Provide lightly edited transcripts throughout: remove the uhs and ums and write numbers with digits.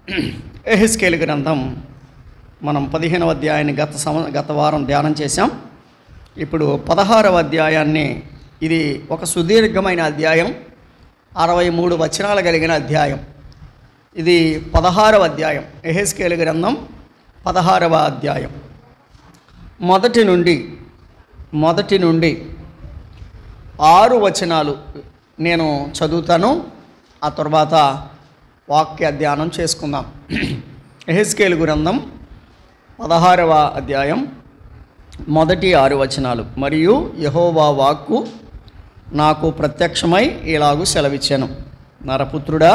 యెహెజ్కేలు గ్రంథం మనం 15వ అధ్యాయాన్ని గత వారం ధ్యానం చేశాం. ఇప్పుడు 16వ అధ్యాయాన్ని, ఇది ఒక సుదీర్ఘమైన అధ్యాయం, 63 వచనాలు కలిగిన అధ్యాయం. ఇది 16వ అధ్యాయం, యెహెజ్కేలు గ్రంథం 16వ అధ్యాయం. మొదటి నుండి 6 వచనాలు నేను చదువుతాను. ఆ తర్వాత వాక్య ధ్యానం చేసుకుందాం. యెహెజ్కేలు గ్రంథం 16వ అధ్యాయం మొదటి 6 వచనాలు. మరియు యెహోవా వాక్కు నాకు ప్రత్యక్షమై ఇలాగు సెలవిచ్చాను, నరపుత్రుడా,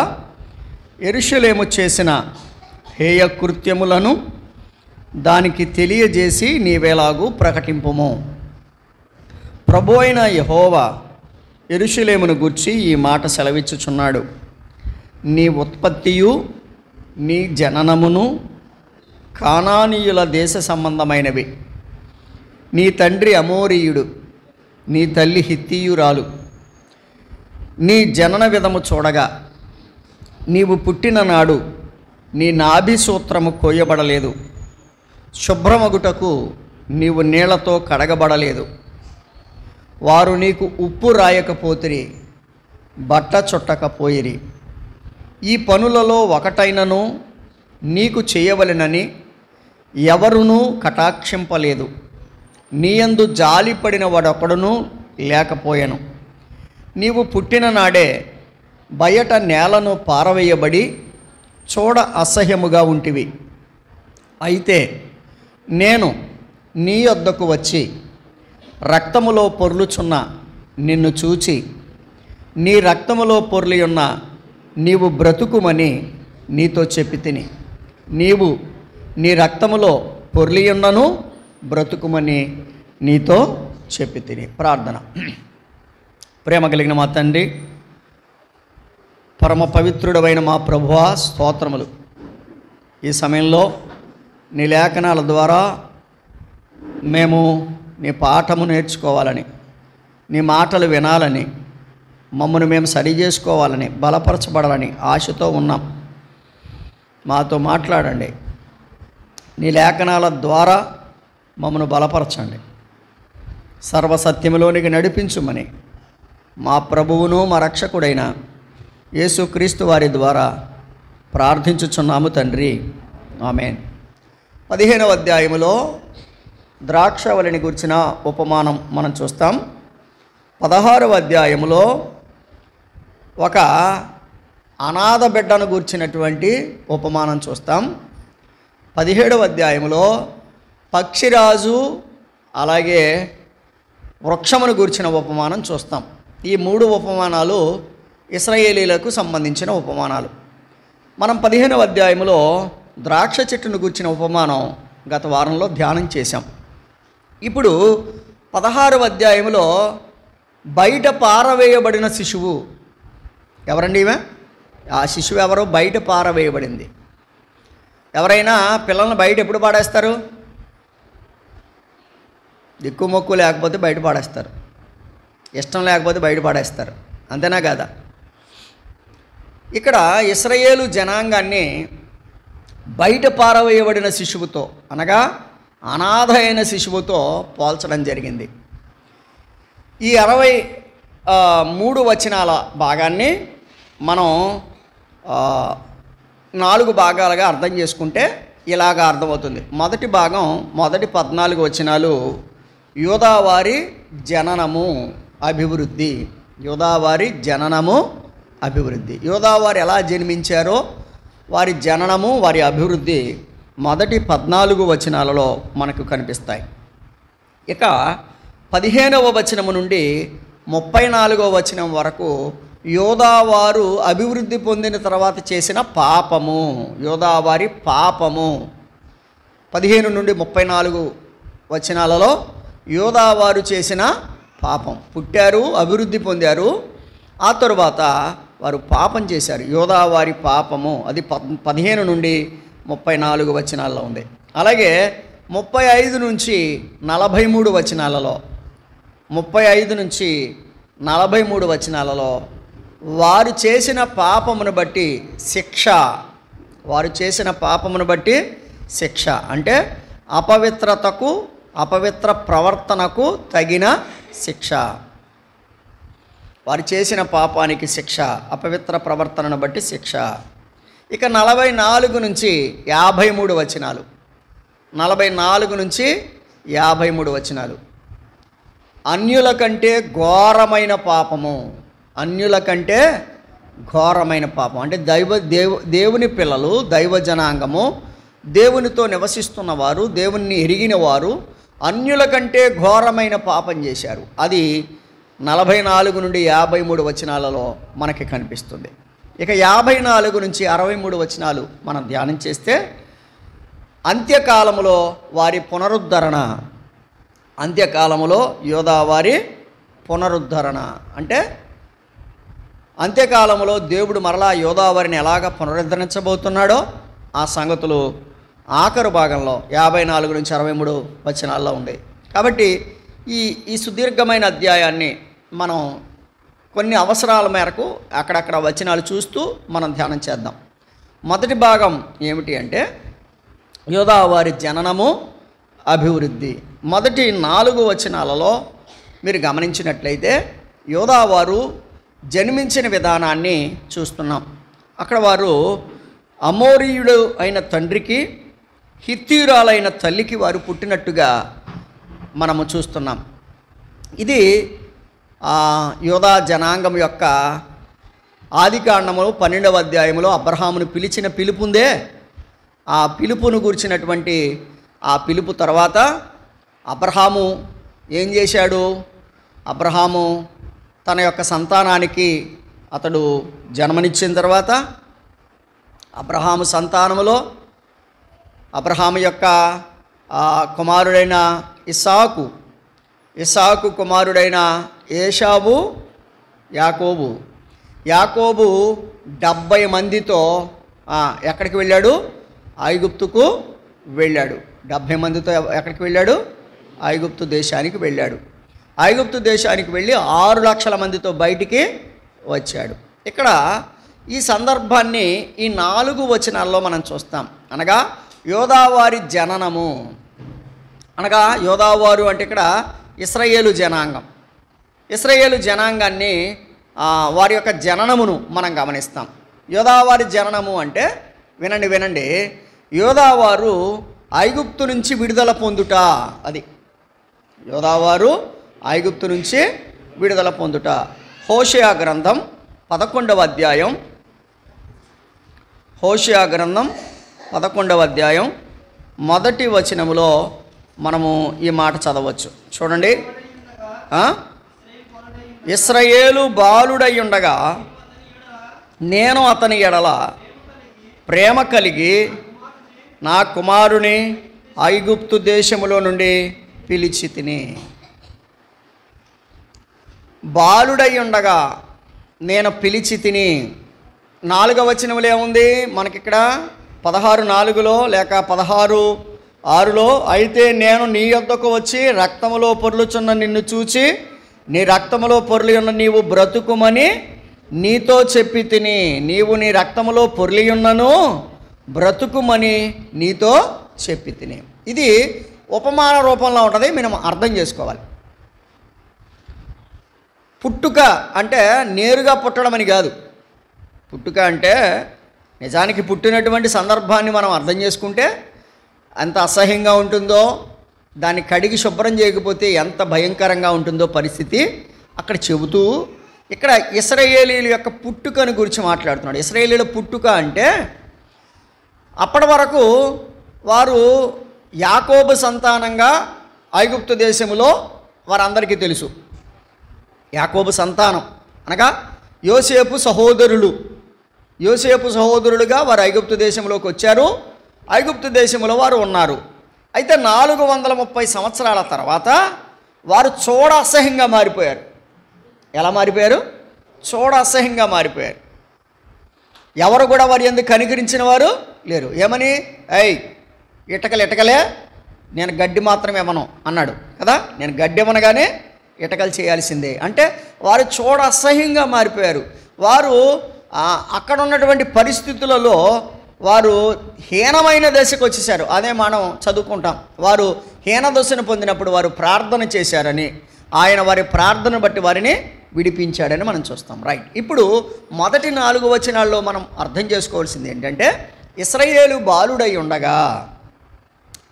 యెరూషలేము చేసిన హేయ కృత్యములను దానికి తెలియజేసి నీవేలాగు ప్రకటింపుము. ప్రభు అయిన యెహోవా యెరూషలేమును గూర్చి ఈ మాట సెలవిచ్చుచున్నాడు, నీ ఉత్పత్తియు నీ జననమును కానానీయుల దేశ సంబంధమైనవి. నీ తండ్రి అమోరీయుడు, నీ తల్లి హిత్తీయురాలు. నీ జనన విధము చూడగా నీవు పుట్టిన నాడు నీ నాభి సూత్రము కోయబడలేదు, శుభ్రమగుటకు నీవు నీళ్లతో కడగబడలేదు. వారు నీకు ఉప్పు రాయకపోతిరి, బట్ట చుట్టకపోయిరి. ఈ పనులలో ఒకటైనను నీకు చేయవలెనని ఎవరునూ కటాక్షింపలేదు. నీయందు జాలిపడిన వాడొకడునూ లేకపోయెను. నీవు పుట్టిన నాడే బయట నేలను పారవేయబడి చూడ అసహ్యముగా ఉంటివి. అయితే నేను నీ యొద్దకు వచ్చి రక్తములో పొర్లుచున్న నిన్ను చూచి, నీ రక్తములో పొర్లియున్న నీవు బ్రతుకుమని నీతో చెప్పి తిని. నీవు నీ రక్తములో పొర్లియున్నను బ్రతుకుమని నీతో చెప్పి తిని. ప్రార్థన. ప్రేమ కలిగిన మా తండ్రి, పరమ పవిత్రుడమైన మా ప్రభువా, స్తోత్రములు. ఈ సమయంలో నీ లేఖనాల ద్వారా మేము నీ పాఠము నేర్చుకోవాలని, నీ మాటలు వినాలని, మమ్మల్ని మేము సరి చేసుకోవాలని, బలపరచబడాలని ఆశతో ఉన్నాం. మాతో మాట్లాడండి. నీ లేఖనాల ద్వారా మమ్మల్ని బలపరచండి, సర్వసత్యములోనికి నడిపించుమని మా ప్రభువును మా రక్షకుడైన యేసుక్రీస్తు వారి ద్వారా ప్రార్థించుచున్నాము తండ్రి, ఆమేన్. 15వ అధ్యాయములో ద్రాక్షవల్లిని గురించిన ఉపమానం మనం చూస్తాం. 16వ అధ్యాయములో ఒక అనాథ బిడ్డను గూర్చినటువంటి ఉపమానం చూస్తాం. 17వ అధ్యాయంలో పక్షిరాజు అలాగే వృక్షమును గూర్చిన ఉపమానం చూస్తాం. ఈ 3 ఉపమానాలు ఇశ్రాయేలీలకు సంబంధించిన ఉపమానాలు. మనం 15వ అధ్యాయంలో ద్రాక్ష చెట్టును గూర్చిన ఉపమానం గత వారంలో ధ్యానం చేశాం. ఇప్పుడు 16వ అధ్యాయంలో బయట పారవేయబడిన శిశువు ఎవరండి? ఈమె, ఆ శిశువు ఎవరో? బయట పారవేయబడింది. ఎవరైనా పిల్లల్ని బయట ఎప్పుడు పాడేస్తారు? దిక్కుమొక్కు లేకపోతే బయట పాడేస్తారు, ఇష్టం లేకపోతే బయట పాడేస్తారు, అంతేనా కాదా? ఇక్కడ ఇశ్రాయేలు జనాంగాన్ని బయట పారవేయబడిన శిశువుతో, అనగా అనాథ అయిన శిశువుతో పోల్చడం జరిగింది. ఈ 63 వచనాల భాగాన్ని మనం 4 భాగాలుగా అర్థం చేసుకుంటే ఇలాగ అర్థమవుతుంది. మొదటి భాగం, మొదటి 14 వచనాలు యూదావారి జననము అభివృద్ధి. యూదావారి జననము అభివృద్ధి. యూదావారు ఎలా జన్మించారో వారి జననము, వారి అభివృద్ధి మొదటి 14 వచనాలలో మనకు కనిపిస్తాయి. ఇక 15వ వచనము నుండి 34వ వచనం వరకు యోదావారు అభివృద్ధి పొందిన తర్వాత చేసిన పాపము, యోదావారి పాపము. 15 నుండి 34 వచనాలలో యోదావారు చేసిన పాపం. పుట్టారు, అభివృద్ధి పొందారు, ఆ తరువాత వారు పాపం చేశారు. యోదావారి పాపము అది 15 నుండి 34 వచనాల్లో ఉంది. అలాగే 35 నుంచి 43 వచనాలలో, 35 నుంచి 43 వచనాలలో వారు చేసిన పాపమును బట్టి శిక్ష వారు చేసిన పాపమును బట్టి శిక్ష అంటే అపవిత్ర ప్రవర్తనకు తగిన శిక్ష. వారు చేసిన పాపానికి శిక్ష, అపవిత్ర ప్రవర్తనను బట్టి శిక్ష. ఇక 44 నుంచి 53 వచనాలు, 44 నుంచి 53 వచనాలు. అన్యుల కంటే ఘోరమైన పాపము, అన్యుల కంటే ఘోరమైన పాపం అంటే దేవుని పిల్లలు, దైవ జనాంగము, దేవునితో నివసిస్తున్నవారు, దేవుణ్ణి ఎరిగిన వారు అన్యుల కంటే ఘోరమైన పాపం చేశారు. అది 44 నుండి 53 వచనాలలో మనకి కనిపిస్తుంది. ఇక 54 నుంచి 63 వచనాలు మనం ధ్యానం చేస్తే అంత్యకాలములో వారి పునరుద్ధరణ, అంత్యకాలములో యోధా వారి పునరుద్ధరణ అంటే అంత్యకాలంలో దేవుడు మరలా యోధా వారిని ఎలాగ పునరుద్ధరించబోతున్నాడో ఆ సంగతులు ఆఖరు భాగంలో 54 నుంచి 63 వచనాల్లో ఉన్నాయి. కాబట్టి ఈ సుదీర్ఘమైన అధ్యాయాన్ని మనం కొన్ని అవసరాల మేరకు అక్కడక్కడ వచనాలు చూస్తూ మనం ధ్యానం చేద్దాం. మొదటి భాగం ఏమిటి అంటే యోధా వారి జననము, అభివృద్ధి. మొదటి 4 వచనాలలో మీరు గమనించినట్లయితే యోధా వారు జన్మించిన విధానాన్ని చూస్తున్నాం. అక్కడ వారు అమోరీయుడు అయిన తండ్రికి, హిత్తీయురాలైన తల్లికి వారు పుట్టినట్టుగా మనము చూస్తున్నాం. ఇది యోధా జనాంగం యొక్క ఆదికాండములో 12వ అధ్యాయంలో అబ్రహామును పిలిచిన పిలుపుందే. ఆ పిలుపును గురించినటువంటి ఆ పిలుపు తర్వాత అబ్రహాము ఏం చేశాడు? అబ్రహాము తన యొక్క సంతానానికి అతడు జన్మనిచ్చిన తర్వాత అబ్రహాము సంతానములో అబ్రహాము యొక్క కుమారుడైన ఇస్సాకు కుమారుడైన ఏషావు, యాకోబు 70 మందితో ఎక్కడికి వెళ్ళాడు? ఐగుప్తుకు వెళ్ళాడు. 70 మందితో ఎక్కడికి వెళ్ళాడు? ఐగుప్తు దేశానికి వెళ్ళాడు. ఐగుప్తు దేశానికి వెళ్ళి 6 లక్షల మందితో బయటికి వచ్చాడు. ఇక్కడ ఈ సందర్భాన్ని ఈ 4 వచనాల్లో మనం చూస్తాం. అనగా యోధావారి జననము, అనగా యోధావారు అంటే ఇక్కడ ఇశ్రాయేలు జనాంగం. ఇశ్రాయేలు జనాంగాన్ని వారి యొక్క జననమును మనం గమనిస్తాం. యోధావారి జననము అంటే వినండి, యోధావారు ఐగుప్తు నుంచి విడుదల పొందుట. అది యోధావారు ఐగుప్తు నుంచి విడుదల పొందుట. హోషేయ గ్రంథం 11వ అధ్యాయం, హోషేయ గ్రంథం 11వ అధ్యాయం మొదటి వచనములో మనము ఈ మాట చదవచ్చు. చూడండి. ఇశ్రాయేలు బాలుడై ఉండగా నేను అతని ఎడల ప్రేమ కలిగి నా కుమారుని ఐగుప్తు దేశములో నుండి పిలిచి తిని. బాలుడై ఉండగా నేను పిలిచి తిని. 4వ వచనములో ఏముంది మనకిక్కడ? 16:4లో లేక 16:6లో అయితే నేను నీ యొద్దకు వచ్చి రక్తములో పొర్లుచున్న నిన్ను చూచి నీ రక్తములో పొర్లి ఉన్న నీవు బ్రతుకుమని నీతో చెప్పి తిని. నీవు నీ రక్తములో పొర్లి ఉన్నను బ్రతుకుమని నీతో చెప్పి తిని. ఇది ఉపమాన రూపంలో ఉంటుంది, మనం అర్థం చేసుకోవాలి. పుట్టుక అంటే నేరుగా పుట్టడం అని కాదు. పుట్టుక అంటే నిజానికి పుట్టినటువంటి సందర్భాన్ని మనం అర్థం చేసుకుంటే ఎంత అసహ్యంగా ఉంటుందో, దాన్ని కడిగి శుభ్రం చేయకపోతే ఎంత భయంకరంగా ఉంటుందో పరిస్థితి అక్కడ చెబుతూ ఇక్కడ ఇశ్రాయేలీల యొక్క పుట్టుకను గురించి మాట్లాడుతున్నాడు. ఇశ్రాయేలీల పుట్టుక అంటే అప్పటి వరకు వారు యాకోబు సంతానంగా ఐగుప్తు దేశంలో వారందరికీ తెలుసు. యాకోబు సంతానం అనగా యోసేపు సహోదరులుగా వారు ఐగుప్తు దేశంలోకి వచ్చారు. ఐగుప్తు దేశంలో వారు ఉన్నారు. అయితే 430 సంవత్సరాల తర్వాత వారు చూడ అసహ్యంగా మారిపోయారు. ఎలా మారిపోయారు? చూడ అసహ్యంగా మారిపోయారు. ఎవరు కూడా వారి ఎందుకు కనికరించిన వారు లేరు. ఏమని? ఇటకలే నేను గడ్డి మాత్రమే ఇవ్వను అన్నాడు కదా. నేను గడ్డి ఇవ్వనగానే ఇటకలు చేయాల్సిందే అంటే వారు చూడ అసహ్యంగా మారిపోయారు. వారు అక్కడ ఉన్నటువంటి పరిస్థితులలో వారు హీనమైన దశకు వచ్చేసారు. అదే మనం చదువుకుంటాం. వారు హీన దశను పొందినప్పుడు వారు ప్రార్థన చేశారని, ఆయన వారి ప్రార్థన బట్టి వారిని విడిపించాడని మనం చూస్తాం. రైట్. ఇప్పుడు మొదటి 4 వచనాల్లో మనం అర్థం చేసుకోవాల్సింది ఏంటంటే, ఇశ్రాయేలు బాలుడై ఉండగా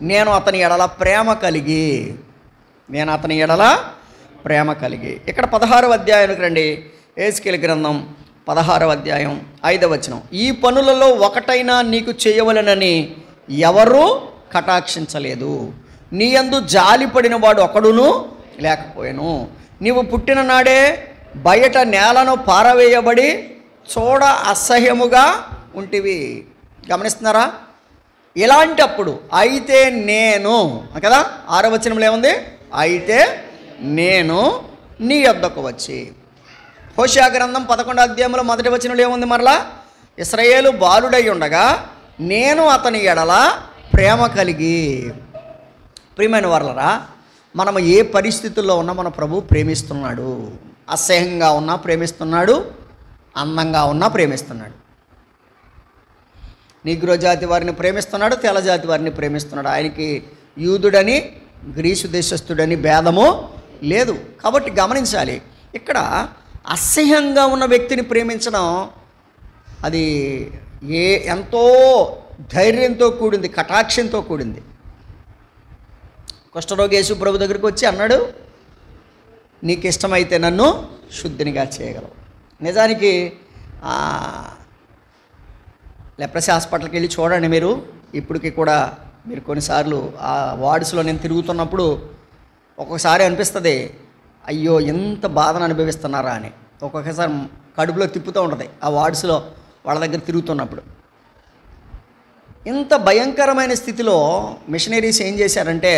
నేను అతని ఎడల ప్రేమ కలిగి. ఇక్కడ 16వ అధ్యాయానికి రండి. యెహెజ్కేలు గ్రంథం 16వ అధ్యాయం 5వ వచనం. ఈ పనులలో ఒకటైనా నీకు చేయవలెనని ఎవరూ కటాక్షించలేదు, నీ యందు జాలిపడిన వాడు ఒకడును లేకపోయాను. నీవు పుట్టిన నాడే బయట నేలను పారవేయబడి చూడ అసహ్యముగా ఉంటివి. గమనిస్తున్నారా? ఇలాంటప్పుడు అయితే నేను కదా, 6వ వచనంలో ఏముంది? అయితే నేను నీ యొద్దకు వచ్చి. హోషేయ గ్రంథం 11వ అధ్యాయంలో 1వ వచనంలో ఏముంది? మరలా ఇశ్రాయేలు బాలుడై ఉండగా నేను అతని ఎడల ప్రేమ కలిగి. ప్రియమైన వారలారా, మనము ఏ పరిస్థితుల్లో ఉన్నా మన ప్రభు ప్రేమిస్తున్నాడు. అసహ్యంగా ఉన్నా ప్రేమిస్తున్నాడు, అందంగా ఉన్నా ప్రేమిస్తున్నాడు. నీగ్రో జాతి వారిని ప్రేమిస్తున్నాడు, తెల్ల జాతి వారిని ప్రేమిస్తున్నాడు. ఆయనకి యూదుడని గ్రీసు దేశస్థుడని భేదము లేదు. కాబట్టి గమనించాలి, ఇక్కడ అసహ్యంగా ఉన్న వ్యక్తిని ప్రేమించడం అది ఎంతో ధైర్యంతో కూడింది, కటాక్షంతో కూడింది. కుష్ఠరోగి యేసు ప్రభు దగ్గరికి వచ్చి అన్నాడు, నీకు ఇష్టమైతే నన్ను శుద్ధినిగా చేయగలవు. నిజానికి లెప్రసీ హాస్పిటల్కి వెళ్ళి చూడండి మీరు. ఇప్పటికి కూడా మీరు కొన్నిసార్లు ఆ వార్డ్స్లో నేను తిరుగుతున్నప్పుడు ఒక్కొక్కసారి అనిపిస్తుంది, అయ్యో ఎంత బాధను అనుభవిస్తున్నారా అని. ఒక్కొక్కసారి కడుపులో తిప్పుతూ ఉంటుంది ఆ వార్డ్స్లో వాళ్ళ దగ్గర తిరుగుతున్నప్పుడు. ఇంత భయంకరమైన స్థితిలో మిషనరీస్ ఏం చేశారంటే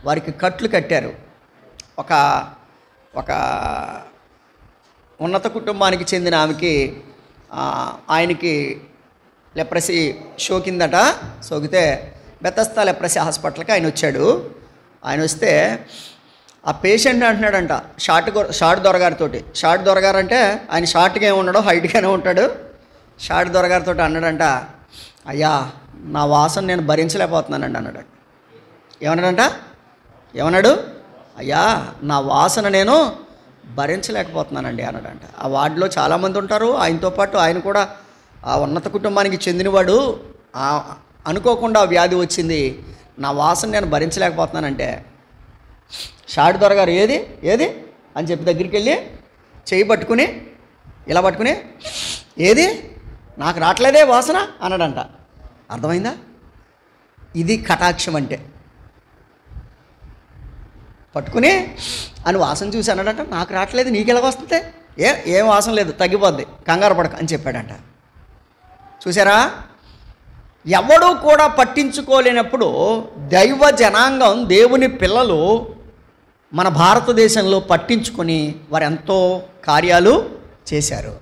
వారికి కట్లు కట్టారు. ఒక ఉన్నత కుటుంబానికి చెందిన ఆమెకి ఆయనకి లెప్రసీ సోకిందట. సోకితే బెతస్తా లెప్రసీ హాస్పిటల్కి ఆయన వచ్చాడు. ఆయన వస్తే ఆ పేషెంట్ అంటున్నాడంట షార్ట్ దొరగారితో. షార్ట్ దొరగారు అంటే ఆయన షార్ట్గా ఏమి ఉండడు, హైట్గానే ఉంటాడు. షార్ట్ దొరగారితో అన్నాడంట, అయ్యా నా వాసన నేను భరించలేకపోతున్నానండి అన్నాడు. ఏమన్నాడు? అయ్యా నా వాసన నేను భరించలేకపోతున్నానండి అన్నాడంట. ఆ వార్డులో చాలామంది ఉంటారు. ఆయనతో పాటు ఆయన కూడా ఆ ఉన్నత కుటుంబానికి చెందినవాడు. అనుకోకుండా వ్యాధి వచ్చింది, నా వాసన నేను భరించలేకపోతున్నానంటే షార్ట్ దొరగారు ఏది అని చెప్పి దగ్గరికి వెళ్ళి చెయ్యి పట్టుకుని ఇలా పట్టుకుని, ఏది నాకు రావట్లేదే వాసన అన్నాడంట. అర్థమైందా? ఇది కటాక్షం అంటే. పట్టుకుని అని వాసన చూసి అన్నాడంట, నాకు రావట్లేదు నీకు ఎలాగ వస్తుంది? ఏం వాసన లేదు, తగ్గిపోద్ది, కంగారు పడక అని చెప్పాడంట. చూసారా? ఎవడూ కూడా పట్టించుకోలేనప్పుడు దైవ జనాంగం, దేవుని పిల్లలు మన భారతదేశంలో పట్టించుకొని వారు ఎంతో కార్యాలు చేశారు.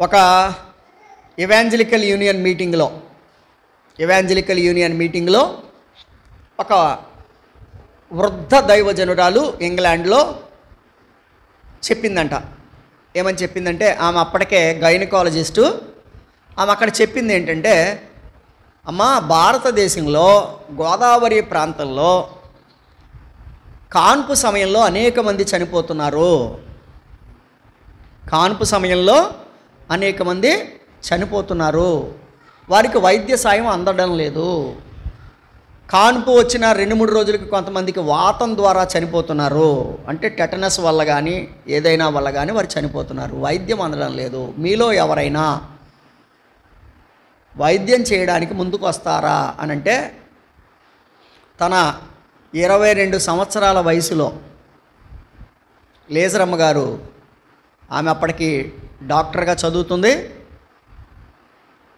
ఒక ఎవాంజలికల్ యూనియన్ మీటింగ్లో ఒక వృద్ధ దైవజనురాలు ఇంగ్లాండ్లో చెప్పిందంట. ఏమని చెప్పిందంటే, ఆమె అప్పటికే గైనకాలజిస్టు. ఆమె అక్కడ చెప్పింది ఏంటంటే, అమ్మా భారతదేశంలో గోదావరి ప్రాంతంలో కాన్పు సమయంలో అనేక మంది చనిపోతున్నారు. వారికి వైద్య సాయం అందడం లేదు. కాన్పు వచ్చిన 2-3 రోజులకి కొంతమందికి వాతం ద్వారా చనిపోతున్నారు. అంటే టెటనస్ వల్ల కానీ ఏదైనా వల్ల కానీ వారు చనిపోతున్నారు. వైద్యం అందడం లేదు. మీలో ఎవరైనా వైద్యం చేయడానికి ముందుకు వస్తారా అని అంటే, తన 22 సంవత్సరాల వయసులో లేజరమ్మ గారు, ఆమె అప్పటికి డాక్టర్గా చదువుతుంది,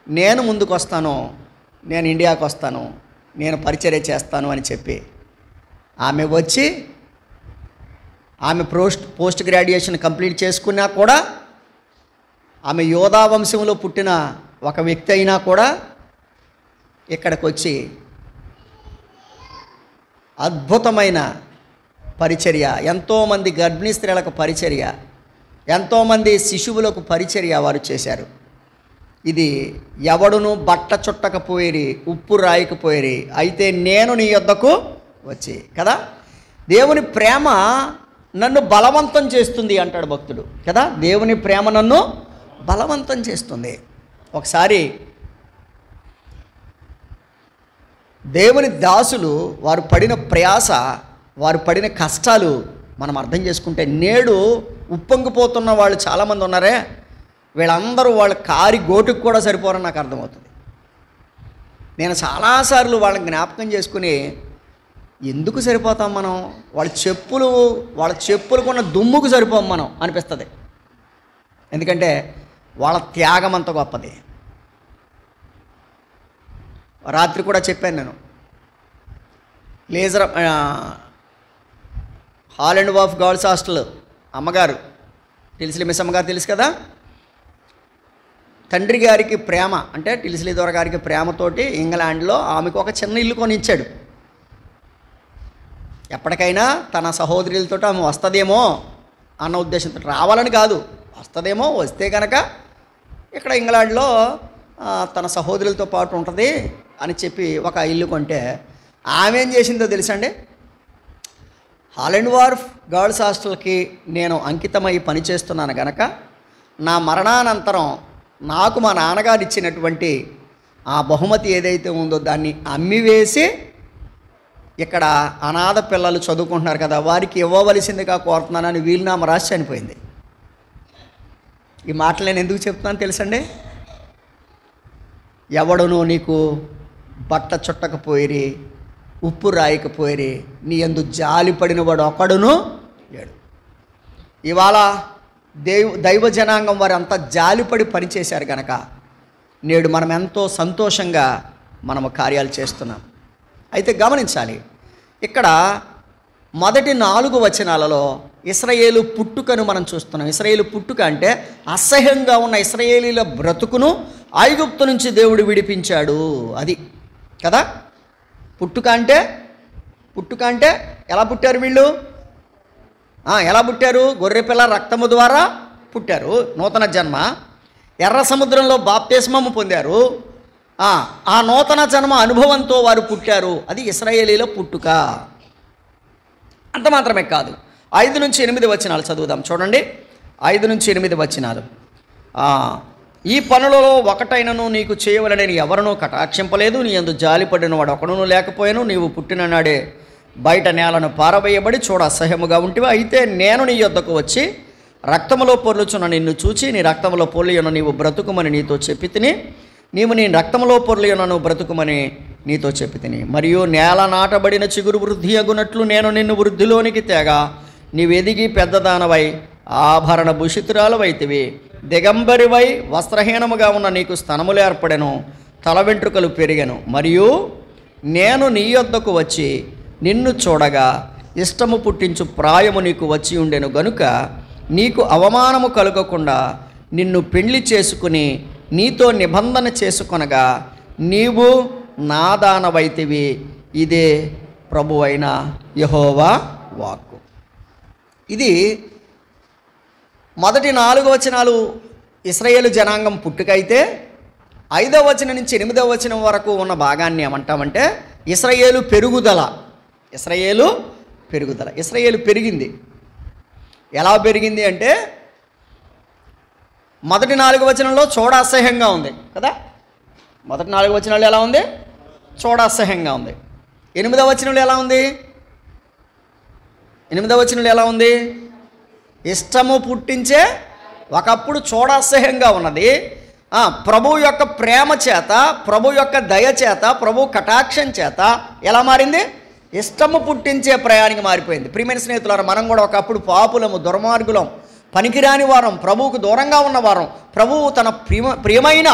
నేను ముందుకు వస్తాను, నేను ఇండియాకు వస్తాను, నేను పరిచర్య చేస్తాను అని చెప్పి ఆమె వచ్చి ఆమె పోస్ట్ గ్రాడ్యుయేషన్ కంప్లీట్ చేసుకున్నా కూడా, ఆమె యోధా వంశంలో పుట్టిన ఒక వ్యక్తి అయినా కూడా ఇక్కడికి వచ్చి అద్భుతమైన పరిచర్య, ఎంతోమంది గర్భిణీ స్త్రీలకు పరిచర్య, ఎంతోమంది శిశువులకు పరిచర్య వారు చేశారు. ఇది ఎవడును బట్ట చుట్టకపోయిరి, ఉప్పు రాయకపోయిరి, అయితే నేను నీ యొద్దకు వచ్చి కదా. దేవుని ప్రేమ నన్ను బలవంతం చేస్తుంది అంటాడు భక్తుడు కదా. దేవుని ప్రేమ నన్ను బలవంతం చేస్తుంది. ఒకసారి దేవుని దాసులు వారు పడిన ప్రయాస, వారు పడిన కష్టాలు మనం అర్థం చేసుకుంటే, నేడు ఉప్పొంగిపోతున్న వాళ్ళు చాలామంది ఉన్నారే, వీళ్ళందరూ వాళ్ళ కారి గోటుకు కూడా సరిపోరని నాకు అర్థమవుతుంది. నేను చాలాసార్లు వాళ్ళని జ్ఞాపకం చేసుకుని, ఎందుకు సరిపోతాం మనం, వాళ్ళ చెప్పులకున్న దుమ్ముకు సరిపోం మనం అనిపిస్తుంది. ఎందుకంటే వాళ్ళ త్యాగం అంత గొప్పది. రాత్రి కూడా చెప్పాను నేను, లేజర్ హాల్ అండ్ వాఫ్ గర్ల్స్ హాస్టల్ అమ్మగారు టిల్సిలి మిస్ అమ్మగారు తెలుసు కదా. తండ్రి గారికి ప్రేమ అంటే టిల్సిలి దొర గారికి ప్రేమతోటి ఇంగ్లాండ్లో ఆమెకు ఒక చిన్న ఇల్లు కొనిచ్చాడు. ఎప్పటికైనా తన సహోదరులతో ఆమె వస్తుందేమో అన్న ఉద్దేశంతో, రావాలని కాదు, వస్తుందేమో, వస్తే కనుక ఇక్కడ ఇంగ్లాండ్లో తన సహోదరులతో పాటు ఉంటుంది అని చెప్పి ఒక ఇల్లు కొంటే, ఆమె ఏం చేసిందో తెలుసండి, హాల్ అండ్ వార్ఫ్ గర్ల్స్ హాస్టల్కి నేను అంకితమై పనిచేస్తున్నాను గనక నా మరణానంతరం నాకు మా నాన్నగారు ఇచ్చినటువంటి ఆ బహుమతి ఏదైతే ఉందో దాన్ని అమ్మివేసి, ఇక్కడ అనాథ పిల్లలు చదువుకుంటున్నారు కదా, వారికి ఇవ్వవలసిందిగా కోరుతున్నానని వీలునామా రాసి చనిపోయింది. ఈ మాటలు నేను ఎందుకు చెప్తున్నాను తెలుసండి, ఎవడునూ నీకు బట్ట చుట్టకపోయిరి, ఉప్పు రాయకపోయిరి, నీ యందు జాలి పడినవాడు ఒకడును లేడు. ఇవాళ దైవ జనాంగం వారు అంతా జాలిపడి పనిచేశారు కనుక నేడు మనం ఎంతో సంతోషంగా మనము కార్యాలు చేస్తున్నాం. అయితే గమనించాలి, ఇక్కడ మొదటి 4 వచనాలలో ఇశ్రాయేలు పుట్టుకను మనం చూస్తున్నాం. ఇశ్రాయేలు పుట్టుక అంటే అసహ్యంగా ఉన్న ఇశ్రాయేలీల బ్రతుకును ఐగుప్తు నుంచి దేవుడు విడిపించాడు, అది కదా. పుట్టుక అంటే ఎలా పుట్టారు వీళ్ళు, ఎలా పుట్టారు, గొర్రెపిల్ల రక్తము ద్వారా పుట్టారు, నూతన జన్మ. ఎర్ర సముద్రంలో బాప్తిస్మము పొందారు, ఆ నూతన జన్మ అనుభవంతో వారు పుట్టారు, అది ఇశ్రాయేలీల పుట్టుక. అంత మాత్రమే కాదు, 5 నుంచి 8 వచనాలు చదువుదాం చూడండి. 5 నుంచి 8 వచనాలు. ఈ పనులలో ఒకటైనను నీకు చేయవలనని ఎవరినూ కటాక్షింపలేదు, నీ యందు జాలిపడిన వాడు ఒకడును లేకపోయాను, నీవు పుట్టిన నాడే బయట నేలను పారవేయబడి చూడ అసహ్యముగా ఉంటివి. అయితే నేను నీ యొద్దకు వచ్చి రక్తములో పొర్లుచున్న నిన్ను చూచి, నీ రక్తములో పొర్లియున్న నీవు బ్రతుకుమని నీతో చెప్పి తిని, నీవు నీ రక్తములో పొర్లియున్న నువ్వు బ్రతుకుమని నీతో చెప్పి తిని, మరియు నేల నాటబడిన చిగురు వృద్ధి అగునట్లు నేను నిన్ను వృద్ధిలోనికి తేగా, నీవు ఎదిగి పెద్దదానవై ఆభరణ భూషితురాలవైతివి, దిగంబరివై వస్త్రహీనముగా ఉన్న నీకు స్తనములు ఏర్పడెను, తల వెంట్రుకలు పెరిగెను. మరియు నేను నీ యొద్దకు వచ్చి నిన్ను చూడగా ఇష్టము పుట్టించు ప్రాయము నీకు వచ్చి ఉండెను గనుక నీకు అవమానము కలుగకుండా నిన్ను పెళ్లి చేసుకుని నీతో నిబంధన చేసుకొనగా నీవు నా దానవైతివి, ఇదే ప్రభువైన యెహోవా వాక్కు. ఇది మొదటి 4 వచనాలు ఇశ్రాయేలు జనాంగం పుట్టుకైతే, 5వ వచనం నుంచి 8వ వచనం వరకు ఉన్న భాగాన్ని ఏమంటామంటే ఇశ్రాయేలు పెరుగుదల. ఇశ్రాయేలు పెరిగింది. ఎలా పెరిగింది అంటే, మొదటి 4 వచనంలో చూడ అసహ్యంగా ఉంది కదా. మొదటి 4 వచనాలు ఎలా ఉంది, చూడ అసహ్యంగా ఉంది. 8వ వచనంలో ఎలా ఉంది, 8వ వచనంలో ఎలా ఉంది, ఇష్టము పుట్టించే, ఒకప్పుడు చూడ అసహ్యంగా ఉన్నది, ప్రభు యొక్క ప్రేమ చేత, ప్రభు యొక్క దయ చేత, ప్రభు కటాక్షం చేత ఎలా మారింది, ఇష్టము పుట్టించే ప్రయాణికి మారిపోయింది. ప్రియమైన స్నేహితులారా, మనం కూడా ఒకప్పుడు పాపులము, దుర్మార్గులం, పనికిరాని వారం, ప్రభువుకు దూరంగా ఉన్నవారం. ప్రభువు తన ప్రియమైన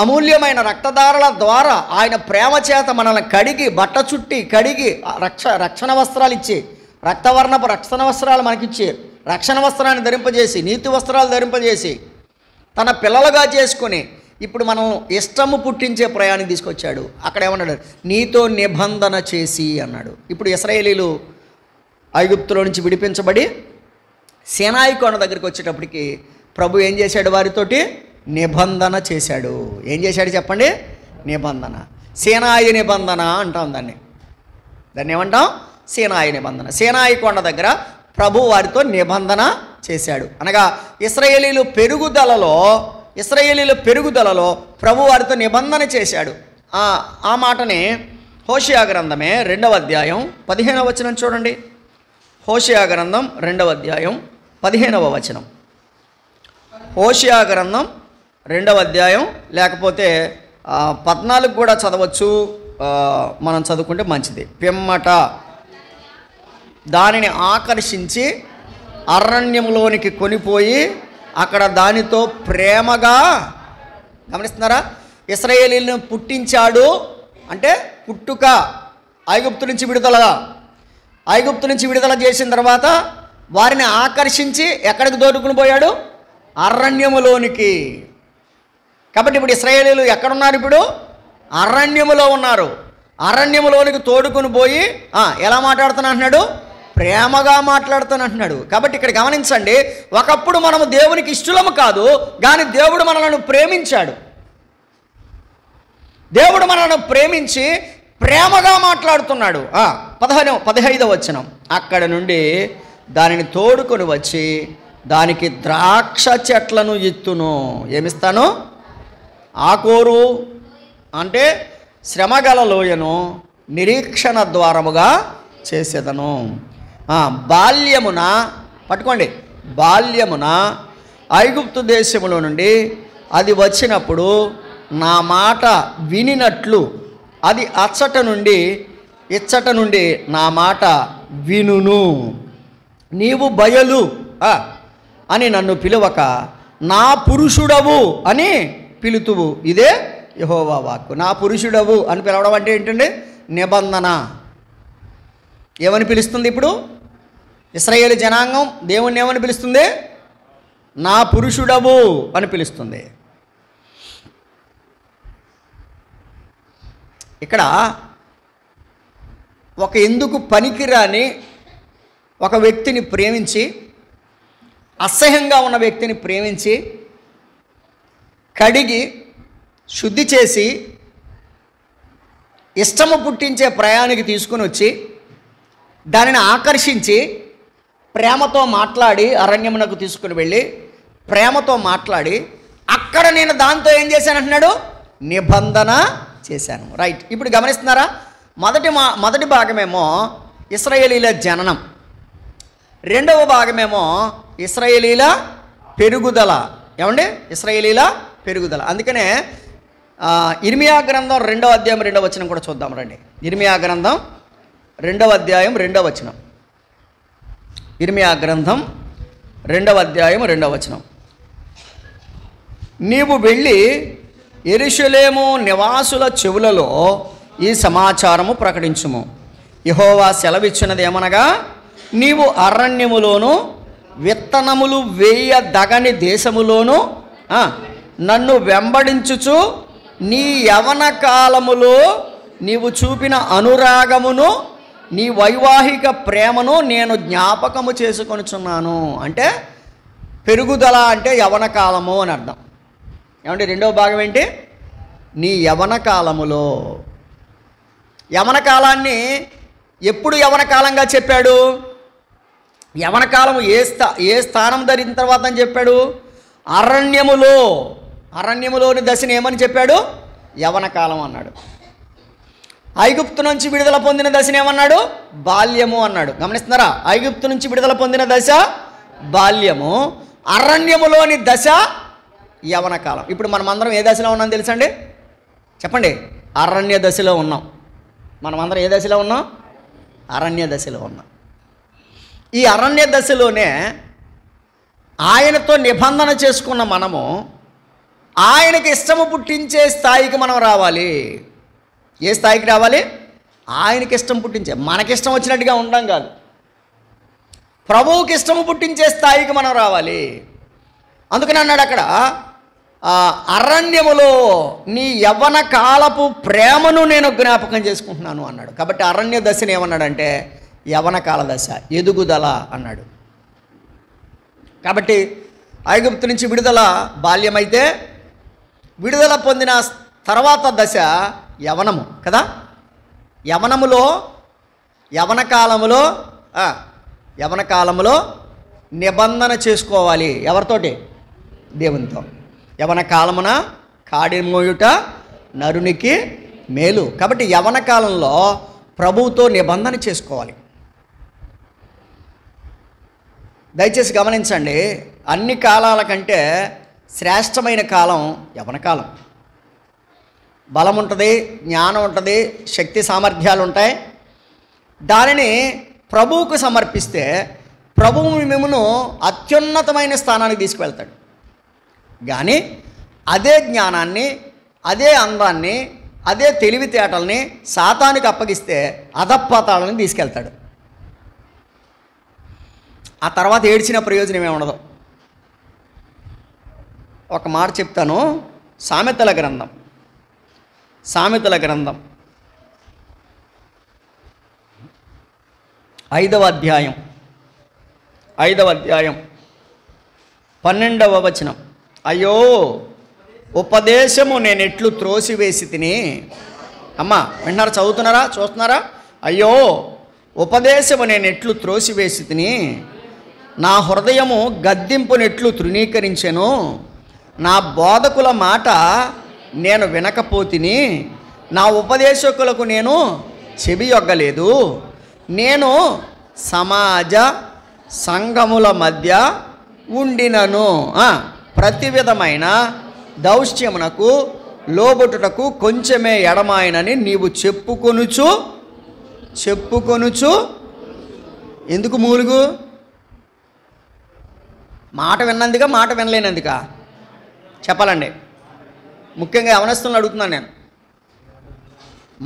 అమూల్యమైన రక్తధారల ద్వారా ఆయన ప్రేమ చేత మనల్ని కడిగి, బట్ట చుట్టి కడిగి, రక్షణ వస్త్రాలు ఇచ్చి, రక్తవర్ణపు రక్షణ వస్త్రాలు మనకిచ్చి, రక్షణ వస్త్రాన్ని ధరింపజేసి, నీతి వస్త్రాలు ధరింపజేసి, తన పిల్లలుగా చేసుకొని ఇప్పుడు మనం ఇష్టము పుట్టించే ప్రయాణికి తీసుకొచ్చాడు. అక్కడ ఏమన్నాడు, నీతో నిబంధన చేసి అన్నాడు. ఇప్పుడు ఇశ్రాయేలీలు ఐగుప్తులో నుంచి విడిపించబడి సీనాయి కొండ దగ్గరికి వచ్చేటప్పటికి ప్రభు ఏం చేశాడు? వారితోటి నిబంధన చేశాడు. ఏం చేశాడు చెప్పండి? నిబంధన. సీనాయి నిబంధన అంటాం దాన్ని. దాన్ని ఏమంటాం? సీనాయి నిబంధన. సీనాయి కొండ దగ్గర ప్రభు వారితో నిబంధన చేశాడు. అనగా ఇశ్రాయేలీలు పెరుగుదలలో ప్రభు వారితో నిబంధన చేశాడు. ఆ మాటని హోషేయ గ్రంథమే 2వ అధ్యాయం 15వ వచనం చూడండి. హోషేయ గ్రంథం 2వ అధ్యాయం 15వ వచనం. హోషేయ గ్రంథం 2వ అధ్యాయం, లేకపోతే 14 కూడా చదవచ్చు. మనం చదువుకుంటే మంచిది. పిమ్మట దానిని ఆకర్షించి అరణ్యంలోనికి కొనిపోయి అక్కడ దానితో ప్రేమగా, గమనిస్తున్నారా? ఇశ్రాయేలీలను పుట్టించాడు అంటే పుట్టుక, ఐగుప్తు నుంచి విడుదల చేసిన తర్వాత వారిని ఆకర్షించి ఎక్కడికి దోడుకుని పోయాడు? అరణ్యములోనికి. కాబట్టి ఇప్పుడు ఇశ్రాయేలీలు ఎక్కడున్నారు? ఇప్పుడు అరణ్యములో ఉన్నారు. అరణ్యములోనికి తోడుకుని పోయి ఎలా మాట్లాడుతున్నా అంటున్నాడు? ప్రేమగా మాట్లాడుతాను అంటున్నాడు. కాబట్టి ఇక్కడ గమనించండి, ఒకప్పుడు మనము దేవునికి ఇష్టలము కాదు, కానీ దేవుడు మనలను ప్రేమించాడు. దేవుడు మనలను ప్రేమించి ప్రేమగా మాట్లాడుతున్నాడు. 15వ వచనం. అక్కడ నుండి దానిని తోడుకొని వచ్చి దానికి ద్రాక్ష చెట్లను ఇత్తును. ఏమిస్తాను? ఆకోరు అంటే శ్రమగల లోయను నిరీక్షణ ద్వారముగా చేసేదను. బాల్యమున, పట్టుకోండి, బాల్యమున ఐగుప్తు దేశములో నుండి అది వచ్చినప్పుడు నా మాట వినినట్లు అది ఇచ్చట నుండి నా మాట వినును. నీవు బయలు అని నన్ను పిలువక నా పురుషుడవు అని పిలుతువు. ఇదే యెహోవా వాక్కు. నా పురుషుడవు అని పిలవడం అంటే ఏంటండి? నిబంధన. ఏమని పిలుస్తుంది? ఇప్పుడు ఇశ్రాయేలు జనాంగం దేవుణ్ణి ఏమని పిలుస్తుంది? నా పురుషుడవు అని పిలుస్తుంది. ఇక్కడ ఒక ఎందుకు పనికిరాని ఒక వ్యక్తిని ప్రేమించి, అసహ్యంగా ఉన్న వ్యక్తిని ప్రేమించి కడిగి శుద్ధి చేసి ఇష్టము పుట్టించే ప్రయాణికి తీసుకుని వచ్చి దానిని ఆకర్షించి ప్రేమతో మాట్లాడి అరణ్యమునకు తీసుకుని వెళ్ళి ప్రేమతో మాట్లాడి అక్కడ నేను దాంతో ఏం చేశాను అంటున్నాడు? నిబంధన చేశాను. రైట్. ఇప్పుడు గమనిస్తున్నారా? మొదటి భాగమేమో ఇశ్రాయేలీల జననం, రెండవ భాగమేమో ఇశ్రాయేలీల పెరుగుదల. ఏమండి? ఇశ్రాయేలీల పెరుగుదల. అందుకనే ఇర్మియా గ్రంథం 2వ అధ్యాయం 2వ వచనం కూడా చూద్దాం రండి. ఇర్మియా గ్రంథం 2వ అధ్యాయం 2వ వచనం. ఇర్మియా గ్రంథం 2వ అధ్యాయం 2వ వచనం. నీవు వెళ్ళి యెరూషలేము నివాసుల చెవులలో ఈ సమాచారము ప్రకటించుము. యెహోవా సెలవిచ్చినది ఏమనగా, నీవు అరణ్యములోను విత్తనములు వేయదగని దేశములోను నన్ను వెంబడించుచు నీ యవన కాలములో నీవు చూపిన అనురాగమును నీ వైవాహిక ప్రేమను నేను జ్ఞాపకము చేసుకొనుచున్నాను. అంటే పెరుగుదల అంటే యవన కాలము అని అర్థం. ఏమంటే రెండవ భాగం ఏంటి? నీ యవన కాలములో. యవన కాలాన్ని ఎప్పుడు యవన కాలంగా చెప్పాడు? యవన కాలము ఏ స్థానం ధరిన తర్వాత అని చెప్పాడు? అరణ్యములోని దశని ఏమని చెప్పాడు? యవన కాలం అన్నాడు. ఐగుప్తు నుంచి విడుదల పొందిన దశని ఏమన్నాడు? బాల్యము అన్నాడు. గమనిస్తున్నారా? ఐగుప్తు నుంచి విడుదల పొందిన దశ బాల్యము, అరణ్యములోని దశ యవన కాలం. ఇప్పుడు మనం అందరం ఏ దశలో ఉన్నాం తెలుసండి? చెప్పండి. అరణ్య దశలో ఉన్నాం. మనం అందరం ఏ దశలో ఉన్నాం? అరణ్య దశలో ఉన్నాం. ఈ అరణ్య దశలోనే ఆయనతో నిబంధన చేసుకున్న మనము ఆయనకి ఇష్టము పుట్టించే స్థాయికి మనం రావాలి. ఏ స్థాయికి రావాలి? ఆయనకి ఇష్టం పుట్టించే, మనకిష్టం వచ్చినట్టుగా ఉండడం కాదు, ప్రభువుకి ఇష్టము పుట్టించే స్థాయికి మనం రావాలి. అందుకని అన్నాడు అక్కడ, అరణ్యములో నీ యవ్వన కాలపు ప్రేమను నేను జ్ఞాపకం చేసుకుంటున్నాను అన్నాడు. కాబట్టి అరణ్య దశని ఏమన్నాడంటే యవ్వన కాల దశ, ఎదుగుదల అన్నాడు. కాబట్టి ఐగుప్తు నుంచి విడుదల బాల్యమైతే, విడుదల పొందిన తర్వాత దశ యవనము కదా. యవన కాలములో నిబంధన చేసుకోవాలి. ఎవరితోటి? దేవునితో. యవన కాలమున కాడి మోయుట నరునికి మేలు. కాబట్టి యవన కాలంలో ప్రభువుతో నిబంధన చేసుకోవాలి. దయచేసి గమనించండి, అన్ని కాలాల కంటే శ్రేష్టమైన కాలం యవన కాలం. బలం ఉంటుంది, జ్ఞానం ఉంటుంది, శక్తి సామర్థ్యాలు ఉంటాయి. దానిని ప్రభువుకు సమర్పిస్తే ప్రభువు మిమ్మును అత్యున్నతమైన స్థానానికి తీసుకువెళ్తాడు. కానీ అదే జ్ఞానాన్ని, అదే అందాన్ని, అదే తెలివితేటల్ని సాతానుకి అప్పగిస్తే అధపాతాళాలను తీసుకెళ్తాడు. ఆ తర్వాత ఏడ్చిన ప్రయోజనం ఏముండదు. ఒక మాట చెప్తాను. సామెతల గ్రంథం 5వ అధ్యాయం 12వ వచనం. అయ్యో ఉపదేశము నేనెట్లు త్రోసివేసి తిని. అమ్మా వింటున్నారా? చదువుతున్నారా? చూస్తున్నారా? అయ్యో ఉపదేశము నేనెట్లు త్రోసివేసి తిని, నా హృదయము గద్దింపునెట్లు తృణీకరించెను. నా బోధకుల మాట నేను వినకపోతిని, నా ఉపదేశకులకు నేను చెవియొగ్గలేదు. నేను సమాజ సంఘముల మధ్య ఉండినను, ప్రతి విధమైన దౌష్ట్యమునకు లోబొట్టుటకు కొంచెమే ఎడమాయనని నీవు చెప్పుకొనుచు ఎందుకు మూలుగు? మాట విన్నందుక, మాట వినలేనందుక? చెప్పాలండి. ముఖ్యంగా యవనస్తులను అడుగుతున్నాను నేను.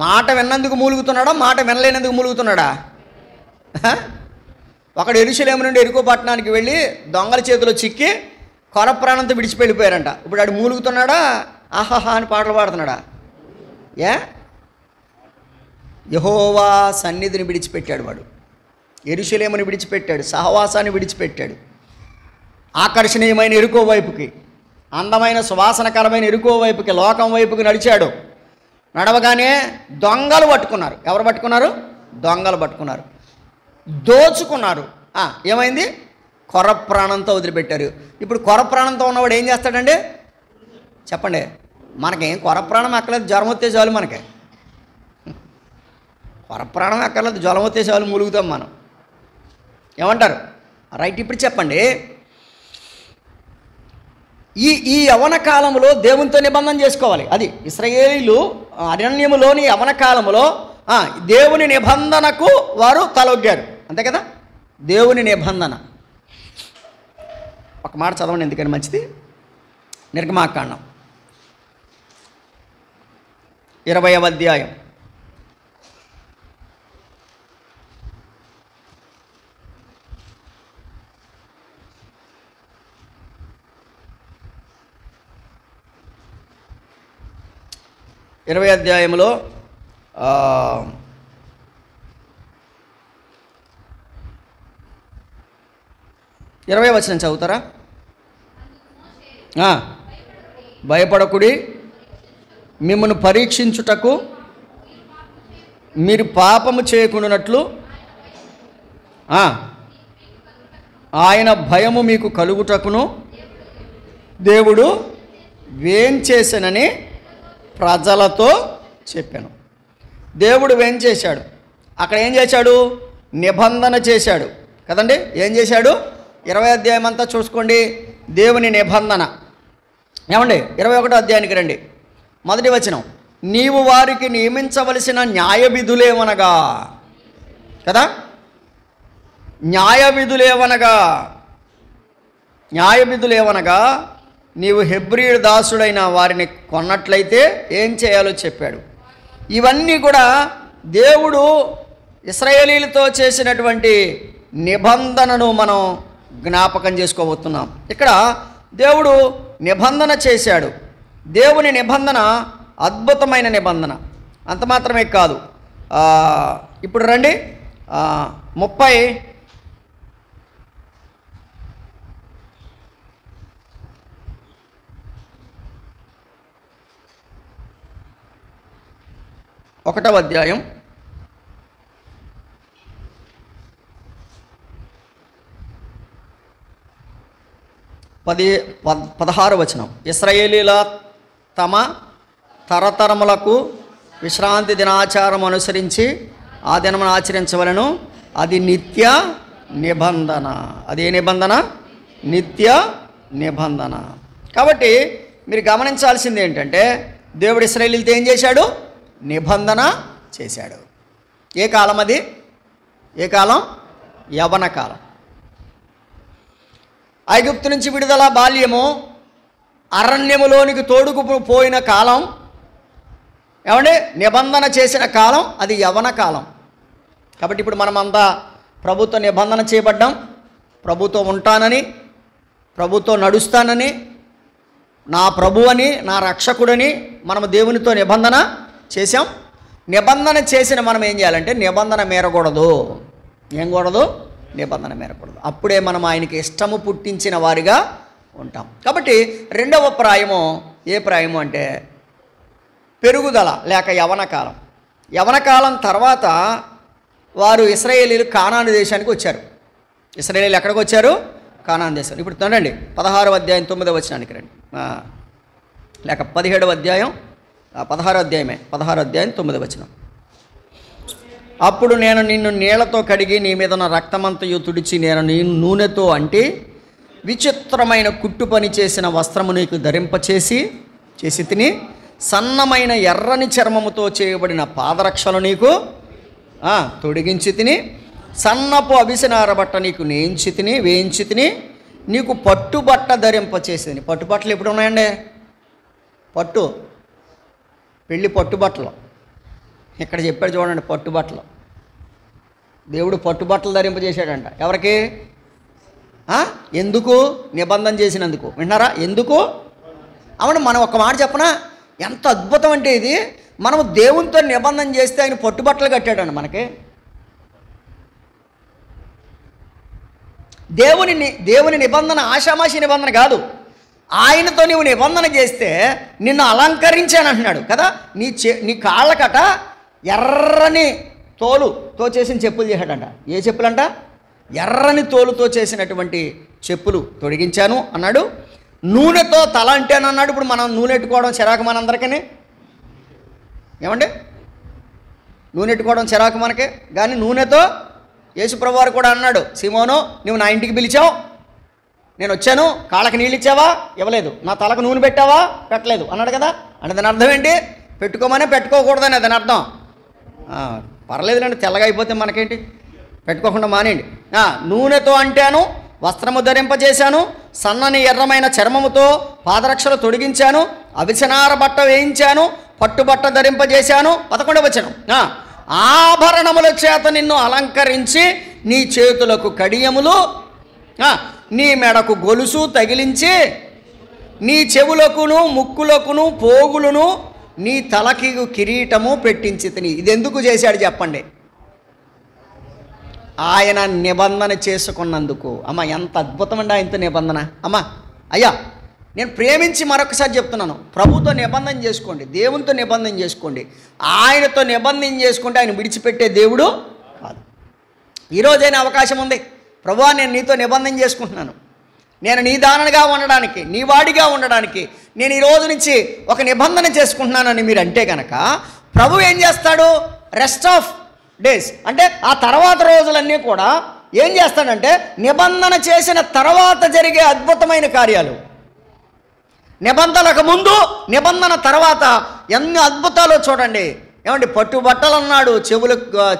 మాట విన్నందుకు మూలుగుతున్నాడా, మాట వినలేనందుకు మూలుగుతున్నాడా? ఒకడు యెరూషలేము నుండి యెరికో పట్టణానికి వెళ్ళి దొంగల చేతిలో చిక్కి కొర ప్రాణంతో విడిచిపెళ్ళిపోయారంట. ఇప్పుడు ఆడు మూలుగుతున్నాడా, ఆహాహా అని పాటలు పాడుతున్నాడా? యెహోవా సన్నిధిని విడిచిపెట్టాడు వాడు. యెరూషలేముని విడిచిపెట్టాడు, సహవాసాన్ని విడిచిపెట్టాడు. ఆకర్షణీయమైన యెరికో వైపుకి, అందమైన సువాసనకరమైన యెరికో వైపుకి, లోకం వైపుకి నడిచాడు. నడవగానే దొంగలు పట్టుకున్నారు. ఎవరు పట్టుకున్నారు? దొంగలు పట్టుకున్నారు, దోచుకున్నారు. ఏమైంది? కొర ప్రాణంతో వదిలిపెట్టారు. ఇప్పుడు కొర ప్రాణంతో ఉన్నవాడు ఏం చేస్తాడండి? చెప్పండి. మనకేం కొర ప్రాణం అక్కర్లేదు, జ్వరం వస్తే చాలు. మనకి కొర ప్రాణం అక్కర్లేదు, జ్వరం వస్తే చాలు, మూలుగుతాం మనం. ఏమంటారు? రైట్. ఇప్పుడు చెప్పండి, ఈ యవన కాలంలో దేవునితో నిబంధన చేసుకోవాలి. అది ఇశ్రాయేలీలు అరణ్యములోని యవన కాలంలో దేవుని నిబంధనకు వారు తలొగ్గారు. అంతే కదా, దేవుని నిబంధన. ఒక మాట చదవండి, ఎందుకని మంచిది. నిర్గమాకాండం 20వ అధ్యాయం 20వ అధ్యాయంలో 20వ వచనం చదువుతారా? భయపడకుడి, మిమ్మల్ని పరీక్షించుటకు మీరు పాపము చేయకుండానట్లు ఆయన భయము మీకు కలుగుటకును దేవుడు వేంచేసనని ప్రజలతో చెప్పాను. దేవుడు వేంచేశాడు. అక్కడ ఏం చేశాడు? నిబంధన చేశాడు కదండి. ఏం చేశాడు? 20వ అధ్యాయం అంతా చూసుకోండి. దేవుని నిబంధన. ఏమండి? 21వ అధ్యాయానికి రండి. 1వ వచనం. నీవు వారికి నియమించవలసిన న్యాయ విధులేవనగా కదా. న్యాయ విధులేవనగా నీవు హెబ్రీయుడు దాసుడైన వారిని కొన్నట్లయితే ఏం చేయాలో చెప్పాడు. ఇవన్నీ కూడా దేవుడు ఇశ్రాయేలీలతో చేసినటువంటి నిబంధనను మనం జ్ఞాపకం చేసుకోబోతున్నాం. ఇక్కడ దేవుడు నిబంధన చేశాడు. దేవుని నిబంధన అద్భుతమైన నిబంధన. అంత మాత్రమే కాదు. ఇప్పుడు రండి 30 1వ అధ్యాయం 16వ వచనం. ఇశ్రాయేలీల తమ తరతరములకు విశ్రాంతి దినాచారం అనుసరించి ఆ దినమును ఆచరించవలను, అది నిత్య నిబంధన. అదే నిబంధన, నిత్య నిబంధన. కాబట్టి మీరు గమనించాల్సింది ఏంటంటే, దేవుడు ఇశ్రాయేలీలతో ఏం చేశాడు? నిబంధన చేశాడు. ఏ కాలం అది? ఏ కాలం? యవ్వన కాలం. ఐగుప్తు నుంచి విడుదల, బాల్యము, అరణ్యములోనికి తోడుకుపోయిన కాలం, ఏమండి, నిబంధన చేసిన కాలం, అది యవ్వన కాలం. కాబట్టి ఇప్పుడు మనమంతా ప్రభుత్వ నిబంధన చేయబడ్డాం. ప్రభుతో ఉంటానని, ప్రభుతో నడుస్తానని, నా ప్రభు అని, నా రక్షకుడని మనము దేవునితో నిబంధన చేశాం. నిబంధన చేసిన మనం ఏం చేయాలంటే నిబంధన మీరకూడదు. ఏం కూడదు? నిబంధన మీరకూడదు. అప్పుడే మనం ఆయనకి ఇష్టము పుట్టించిన వారిగా ఉంటాం. కాబట్టి రెండవ ప్రాయము ఏ ప్రాయము అంటే పెరుగుదల లేక యవ్వన కాలం. యవ్వన కాలం తర్వాత వారు ఇశ్రాయేలీలు కానాను దేశానికి వచ్చారు. ఇశ్రాయేలీలు ఎక్కడికి వచ్చారు? కానాను దేశం. ఇప్పుడు చూడండి 16వ అధ్యాయం 9వ వచనానికి రండి. లేక 17వ అధ్యాయం 16వ అధ్యాయమే 16వ అధ్యాయం 9వ వచనం. అప్పుడు నేను నిన్ను నీళ్లతో కడిగి నీ మీద ఉన్న రక్తమంతయు తుడిచి నేను నీ నూనెతో అంటే విచిత్రమైన కుట్టు పని చేసిన వస్త్రము నీకు చేసి తిని సన్నమైన ఎర్రని చర్మముతో చేయబడిన పాదరక్షలు నీకు తొడిగించి తిని సన్నపు అవిసనార బట్ట నీకు వేయించి తిని నీకు పట్టుబట్ట ధరింపచేసింది. పట్టుబట్టలు ఎప్పుడు ఉన్నాయండి? పెళ్ళి పట్టుబట్టలు. ఇక్కడ చెప్పాడు చూడండి, పట్టుబట్టలు. దేవుడు పట్టుబట్టలు ధరింపజేశాడంట. ఎవరికి? ఎందుకు? నిబంధన చేసినందుకు. వింటున్నారా? ఎందుకు? అవును, మనం ఒక మాట చెప్పనా, ఎంత అద్భుతం అంటే ఇది. మనము దేవునితో నిబంధన చేస్తే ఆయన పట్టుబట్టలు కట్టాడండి మనకి. దేవుని నిబంధన ఆషామాషి నిబంధన కాదు. ఆయనతో నీవు నిబంధన చేస్తే నిన్ను అలంకరించానంటున్నాడు కదా. నీ కాళ్ళకట ఎర్రని తోలుతో చేసిన చెప్పులు చేశాడంట. ఏ చెప్పులంట? ఎర్రని తోలుతో చేసినటువంటి చెప్పులు తొడిగించాను అన్నాడు. నూనెతో తల అంటాను అన్నాడు. ఇప్పుడు మనం నూనె ఎట్టుకోవడం చిరాకు మనందరికీ. ఏమండి? నూనె ఎట్టుకోవడం చిరాకు మనకే. కానీ నూనెతో యేసుప్రభు వారు కూడా అన్నాడు, సీమోను నువ్వు నా ఇంటికి పిలిచావు, నేను వచ్చాను, కాళ్ళకి నీళ్ళు ఇచ్చావా? ఇవ్వలేదు. నా తలకు నూనె పెట్టావా? పెట్టలేదు అన్నాడు కదా. అంటే దాని అర్థం ఏంటి? పెట్టుకోమని పెట్టుకోకూడదని దాని అర్థం. పర్లేదులేండి, తెల్లగా అయిపోతే మనకేంటి, పెట్టుకోకుండా మానేయండి. నూనెతో అంటాను, వస్త్రము ధరింపజేశాను, సన్నని ఎర్రమైన చర్మముతో పాదరక్షలు తొడిగించాను, అవిసనార బట్ట వేయించాను, పట్టుబట్ట ధరింపజేశాను. 11వ వచనం. ఆభరణముల చేత నిన్ను అలంకరించి నీ చేతులకు కడియములు, నీ మెడకు గొలుసు తగిలించి నీ చెవులకును ముక్కులకును పోగులను నీ తలకి కిరీటము పెట్టించి తిని. ఇది ఎందుకు చేశాడు చెప్పండి? ఆయన నిబంధన చేసుకున్నందుకు. అమ్మ, ఎంత అద్భుతం అండి ఆయనతో నిబంధన. అమ్మ అయ్యా, నేను ప్రేమించి మరొకసారి చెప్తున్నాను, ప్రభుతో నిబంధన చేసుకోండి, దేవునితో నిబంధన చేసుకోండి. ఆయనతో నిబంధన చేసుకుంటే ఆయన విడిచిపెట్టే దేవుడు కాదు. ఈరోజైనా అవకాశం ఉంది. ప్రభువా, నేను నీతో నిబంధన చేసుకుంటున్నాను, నేను నీ దానగా ఉండడానికి, నీ వాడిగా ఉండడానికి నేను ఈ రోజు నుంచి ఒక నిబంధన చేసుకుంటున్నానని మీరు అంటే కనుక ప్రభు ఏం చేస్తాడు? రెస్ట్ ఆఫ్ డేస్ అంటే ఆ తర్వాత రోజులన్నీ కూడా ఏం చేస్తాడంటే నిబంధన చేసిన తర్వాత జరిగే అద్భుతమైన కార్యాలు, నిబంధనకు ముందు నిబంధన తర్వాత ఎన్ని అద్భుతాలు చూడండి. ఏమండి? పట్టుబట్టలు అన్నాడు,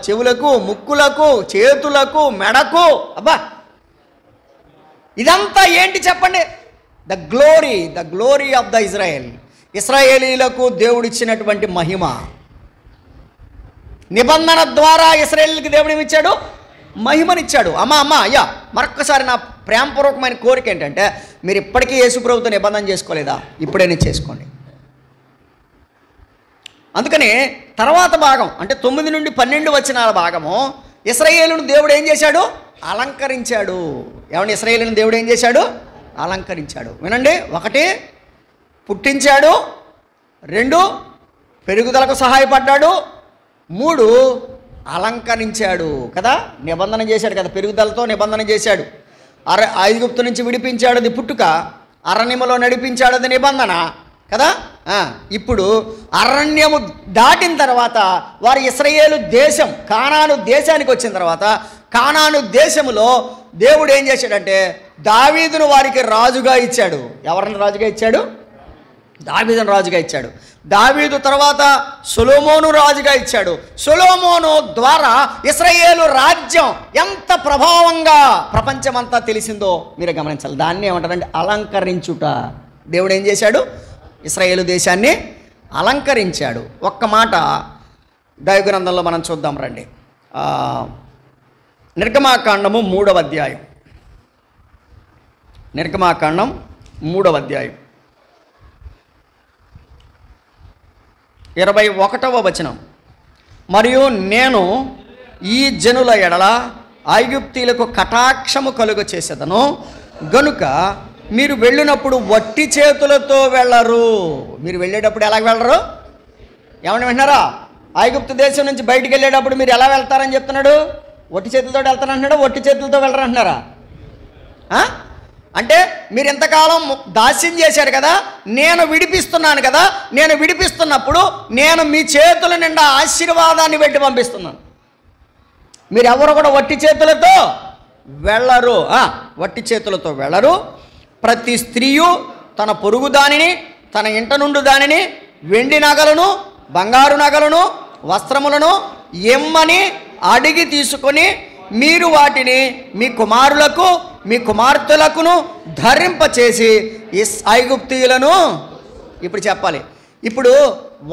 చెవులకు ముక్కులకు చేతులకు మెడకు. అబ్బా, ఇదంతా ఏంటి చెప్పండి? ద గ్లోరీ ఆఫ్ ద ఇశ్రాయేలీలకు దేవుడిచ్చినటువంటి మహిమ. నిబంధన ద్వారా ఇశ్రాయేలీలకు దేవుడు ఏమిచ్చాడు? మహిమనిచ్చాడు. అమ్మ అయ్యా, మరొక్కసారి నా ప్రేమపూర్వకమైన కోరిక ఏంటంటే మీరు ఇప్పటికీ యేసుప్రభుతో నిబంధన చేసుకోలేదా? ఇప్పుడైనా చేసుకోండి. అందుకని తర్వాత భాగం అంటే 9 నుండి 12 వచనాల భాగము ఇశ్రాయేలును దేవుడు ఏం చేశాడు? అలంకరించాడు. ఏమంటే ఇశ్రాయేలును దేవుడు ఏం చేశాడు? అలంకరించాడు. వినండి, 1 పుట్టించాడు, 2 పెరుగుదలకు సహాయపడ్డాడు, 3 అలంకరించాడు కదా, నిబంధన చేశాడు కదా, పెరుగుదలతో నిబంధన చేశాడు. ఐగుప్తు నుంచి విడిపించాడు, అది పుట్టుక. అరణ్యములో నడిపించాడు, అది నిబంధన కదా. ఇప్పుడు అరణ్యము దాటిన తర్వాత వారు ఇశ్రాయేలు దేశం కానాను దేశానికి వచ్చిన తర్వాత కానాను దేశములో దేవుడు ఏం చేశాడంటే దావీదును వారికి రాజుగా ఇచ్చాడు. ఎవరిని రాజుగా ఇచ్చాడు? దావీదును రాజుగా ఇచ్చాడు. దావీదు తర్వాత సొలొమోను రాజుగా ఇచ్చాడు. సొలొమోను ద్వారా ఇశ్రాయేలు రాజ్యం ఎంత ప్రభావంగా ప్రపంచమంతా తెలిసిందో మీరు గమనించాలి. దాన్ని ఏమంటారంటే అలంకరించుట. దేవుడు ఏం చేశాడు? ఇశ్రాయేలు దేశాన్ని అలంకరించాడు. ఒక్క మాట దైవగ్రంథంలో మనం చూద్దాం రండి. నిర్గమాకాండము 3వ అధ్యాయం. నిర్గమాకాండం 3వ అధ్యాయం 21వ వచనం. మరియు నేను ఈ జనుల ఎడల ఐగుప్తీయులకు కటాక్షము కలుగ చేసేదను గనుక మీరు వెళ్ళినప్పుడు వట్టి చేతులతో వెళ్ళరు. మీరు వెళ్ళేటప్పుడు ఎలా వెళ్ళరు? ఏమని వింటున్నారా? ఐగుప్తు దేశం నుంచి బయటికి వెళ్ళేటప్పుడు మీరు ఎలా వెళ్తారని చెప్తున్నాడు? వట్టి చేతులతో వెళ్తానంటున్నాడా? వట్టి చేతులతో వెళ్ళరు అంటున్నారా? అంటే మీరు ఎంతకాలం దాస్యం చేశారు కదా, నేను విడిపిస్తున్నాను కదా, నేను విడిపిస్తున్నప్పుడు నేను మీ చేతుల నిండా ఆశీర్వాదాన్ని పెట్టి పంపిస్తున్నాను. మీరు ఎవరు కూడా వట్టి చేతులతో వెళ్ళరు. వట్టి చేతులతో వెళ్ళరు. ప్రతి స్త్రీయు తన పొరుగు దానిని, తన ఇంట నుండి దానిని, వెండి నగలను, బంగారు నగలను, వస్త్రములను ఎమ్మని అడిగి తీసుకొని మీరు వాటిని మీ కుమారులకు మీ కుమార్తెలకును ధరింపచేసి ఐగుప్తీయులను. ఇప్పుడు చెప్పాలి, ఇప్పుడు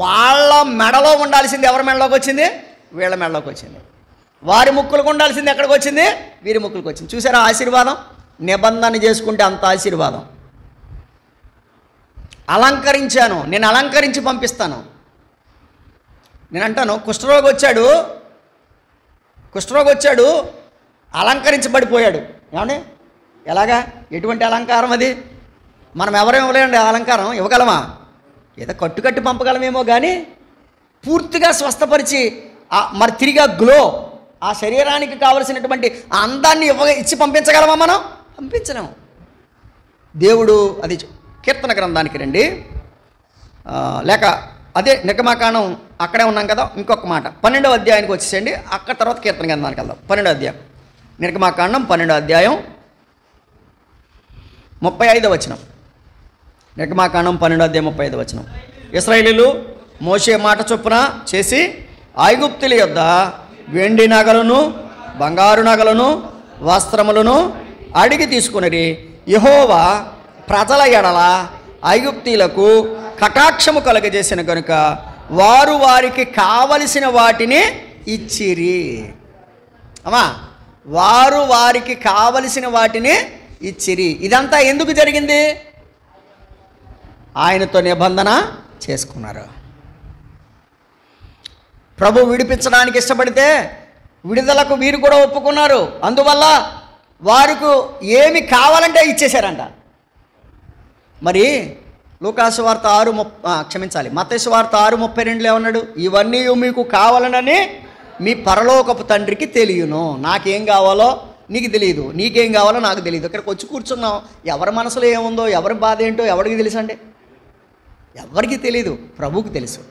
వాళ్ళ మెడలో ఉండాల్సింది ఎవరి మెడలోకి వచ్చింది? వీళ్ళ మెడలోకి వచ్చింది. వారి ముక్కులకు ఉండాల్సింది ఎక్కడికి వచ్చింది? వీరి ముక్కులకు వచ్చింది. చూసారా ఆశీర్వాదం? నిబంధన చేసుకుంటే అంత ఆశీర్వాదం. అలంకరించాను, నేను అలంకరించి పంపిస్తాను. నేను అంటాను కుష్ఠరోగి వచ్చాడు అలంకరించబడిపోయాడు. ఏమండి? ఎలాగా? ఎటువంటి అలంకారం అది? మనం ఎవరేం ఇవ్వలేండి అలంకారం. ఇవ్వగలమా? ఏదో కట్టుకట్టి పంపగలమేమో కానీ పూర్తిగా స్వస్థపరిచి మరి తిరిగి గ్లో ఆ శరీరానికి కావలసినటువంటి అందాన్ని ఇచ్చి పంపించగలమా? మనం పంపించలేము. దేవుడు అది కీర్తన గ్రంథానికి రండి, లేక అదే నిర్గమాకాండం అక్కడే ఉన్నాం కదా. ఇంకొక మాట 12వ అధ్యాయానికి వచ్చేసేయండి. అక్కడ తర్వాత కీర్తన గ్రంథానికి వెళ్దాం. 12వ అధ్యాయం నిర్గమాకాండం 12వ అధ్యాయం 35వ వచనం. నిర్గమాకాండం 12వ అధ్యాయం 35వ వచనం. ఇశ్రాయేలీయులు మోషే మాట చొప్పున చేసి ఐగుప్తుల యొద్ద వెండి నగలను, బంగారు నగలను, వస్త్రములను అడిగి తీసుకుని యెహోవా ప్రజల ఎడల ఐగుప్తీయులకు కటాక్షము కలుగజేసిన కనుక వారు వారికి కావలసిన వాటిని ఇచ్చిరి. అమ్మా, వారు వారికి కావలసిన వాటిని ఇచ్చిరి. ఇదంతా ఎందుకు జరిగింది? ఆయనతో నిబంధన చేసుకున్నారు. ప్రభు విడిపించడానికి ఇష్టపడితే విడుదలకు వీరు కూడా ఒప్పుకున్నారు. అందువల్ల వారికి ఏమి కావాలంటే ఇచ్చేశారంట. మరి లూకాసు వార్త 6:30 మత్తయి వార్త 6:32 ఏమన్నాడు? ఇవన్నీ మీకు కావాలనని మీ పరలోకపు తండ్రికి తెలియను. నాకేం కావాలో నీకు తెలియదు, నీకేం కావాలో నాకు తెలియదు. ఇక్కడికి వచ్చి కూర్చున్నాం, ఎవరి మనసులో ఏముందో, ఎవరి బాధ ఏంటో ఎవరికి తెలుసు అండి? ఎవరికి తెలియదు, ప్రభువుకి తెలుసు.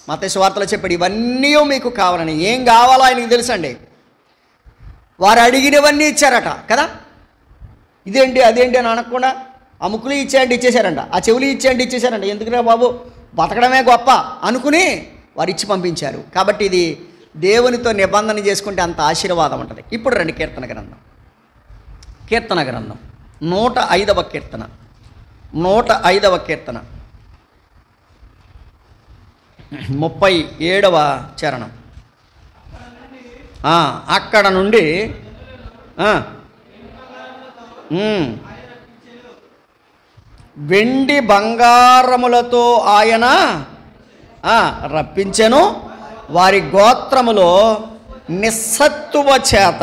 మత్తయి వార్తలో చెప్పాడు ఇవన్నీ మీకు కావాలని. ఏం కావాలో ఆయనకు తెలుసు అండి. వారు అడిగినవన్నీ ఇచ్చారట కదా. ఇదేంటి అదేంటి అని అనకుండా ఆ ముక్కులు ఇచ్చేయండి ఇచ్చేశారంట, ఆ చెవులు ఇచ్చేయండి ఇచ్చేశారంట. ఎందుకురా బాబు, బతకడమే గొప్ప అనుకుని వారు ఇచ్చి పంపించారు. కాబట్టి ఇది దేవునితో నిబంధన చేసుకుంటే అంత ఆశీర్వాదం ఉంటుంది. ఇప్పుడు రండి కీర్తన గ్రంథం. 105వ కీర్తన 105వ కీర్తన 37వ చరణం. అక్కడ నుండి వెండి బంగారములతో ఆయన రప్పించెను. వారి గోత్రములో నిస్సత్తువ చేత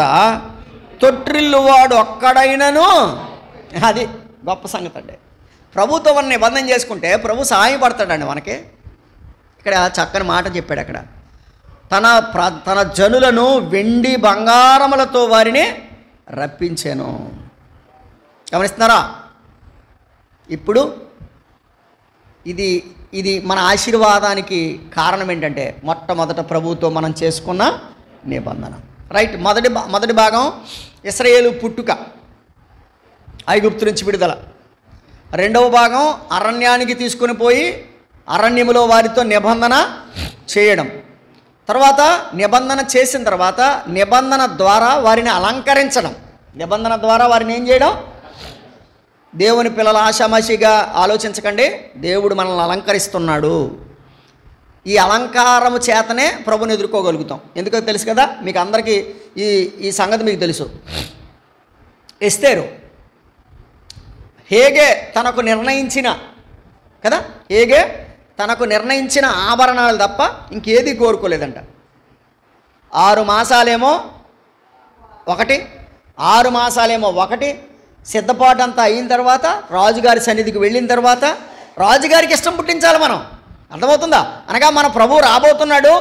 తొట్టిల్లువాడు ఒక్కడైనను. అది గొప్ప సంగతి అండి. ప్రభుత్వం నిబంధన చేసుకుంటే ప్రభు సహాయపడతాడండి మనకి. ఇక్కడ చక్కని మాట చెప్పాడు అక్కడ. తన జనులను వెండి బంగారములతో వారిని రప్పించాను. గమనిస్తున్నారా? ఇప్పుడు ఇది మన ఆశీర్వాదానికి కారణం ఏంటంటే మొట్టమొదట ప్రభువుతో మనం చేసుకున్న నిబంధన. రైట్. మొదటి భాగం ఇశ్రాయేలు పుట్టుక, ఐగుప్తు నుంచి విడుదల. రెండవ భాగం అరణ్యానికి తీసుకుని పోయి అరణ్యములో వారితో నిబంధన చేయడం. తర్వాత నిబంధన చేసిన తర్వాత నిబంధన ద్వారా వారిని అలంకరించడం. నిబంధన ద్వారా వారిని ఏం చేయడం? దేవుని పిల్లల ఆషామాషిగా ఆలోచించకండి. దేవుడు మనల్ని అలంకరిస్తున్నాడు. ఈ అలంకారము చేతనే ప్రభుని ఎదుర్కోగలుగుతాం. ఎందుకో తెలుసు కదా మీకు అందరికీ. ఈ సంగతి మీకు తెలుసు. ఎస్తేరు హేగే తనకు నిర్ణయించిన తనకు నిర్ణయించిన ఆభరణాలు తప్ప ఇంకేది కోరుకోలేదంట. 6 మాసాలేమో ఒకటి సిద్ధపాటు అంతా అయిన తర్వాత రాజుగారి సన్నిధికి వెళ్ళిన తర్వాత రాజుగారికి ఇష్టం పుట్టించాలి మనం. అర్థమవుతుందా? అనగా మన ప్రభువు రాబోతున్నాడు,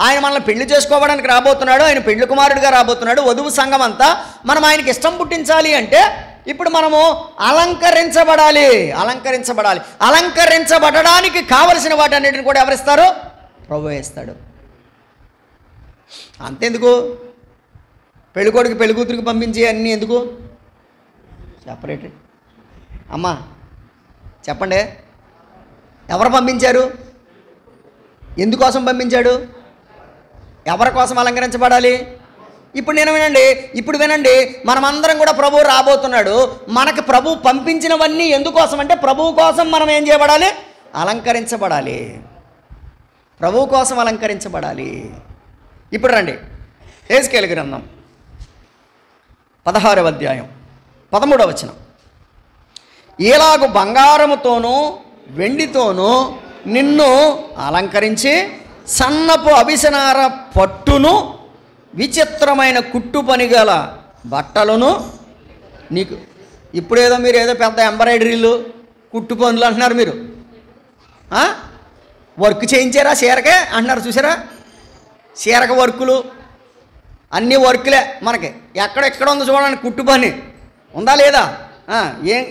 ఆయన మనల్ని పెళ్లి చేసుకోవడానికి రాబోతున్నాడు, ఆయన పెళ్లి కుమారుడిగా రాబోతున్నాడు. వధువు సంఘం అంతా మనం ఆయనకి ఇష్టం పుట్టించాలి అంటే ఇప్పుడు మనము అలంకరించబడాలి. అలంకరించబడడానికి కావలసిన వాటన్నిటిని కూడా ఎవరిస్తారు? ప్రభువే ఇస్తాడు. అంతెందుకు? పెళ్ళికొడుకు పెళ్లి కూతురికి పంపించి అన్నీ ఎందుకు? సెపరేట్. అమ్మా చెప్పండి, ఎవరు పంపించారు? ఎందుకోసం పంపించాడు? ఎవరి కోసం అలంకరించబడాలి? ఇప్పుడు వినండి, మనమందరం కూడా ప్రభువు రాబోతున్నాడు. మనకు ప్రభువు పంపించినవన్నీ ఎందుకోసం అంటే ప్రభువు కోసం మనం ఏం చేయబడాలి? అలంకరించబడాలి. ప్రభువు కోసం అలంకరించబడాలి. ఇప్పుడు రండి, యెహెజ్కేలు గ్రంథం 16వ అధ్యాయం 13వ వచనం. ఈలాగు బంగారముతోనూ వెండితోనూ నిన్ను అలంకరించి సన్నపు అవిసనార పట్టును విచిత్రమైన కుట్టు పని గల బట్టలను నీకు. ఇప్పుడేదో మీరు ఏదో పెద్ద ఎంబ్రాయిడరీలు కుట్టు పనులు అంటున్నారు. మీరు వర్క్ చేయించారా చీరకే అంటున్నారు. చూసారా? చీరక వర్కులు అన్నీ వర్కులే మనకి. ఎక్కడ ఉందో చూడండి కుట్టు పని ఉందా లేదా?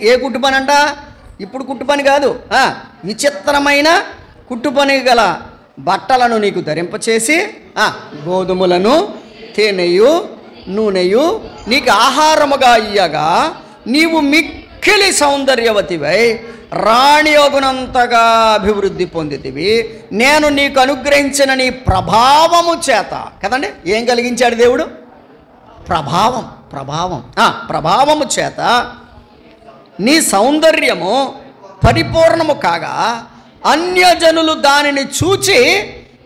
ఏ కుట్టు పని అంట? ఇప్పుడు కుట్టు పని కాదు, విచిత్రమైన కుట్టు పని గల బట్టలను నీకు ధరింపచేసి గోధుమలను తేనెయు నూనెయు నీకు ఆహారముగా ఇయ్యగా నీవు మిక్కిలి సౌందర్యవతివై రాణియోగునంతగా అభివృద్ధి పొందితివి. నేను నీకు అనుగ్రహించిన నీ ప్రభావము చేత. కదండి, ఏం కలిగించాడు దేవుడు? ప్రభావము చేత నీ సౌందర్యము పరిపూర్ణము కాగా అన్యజనులు దానిని చూచి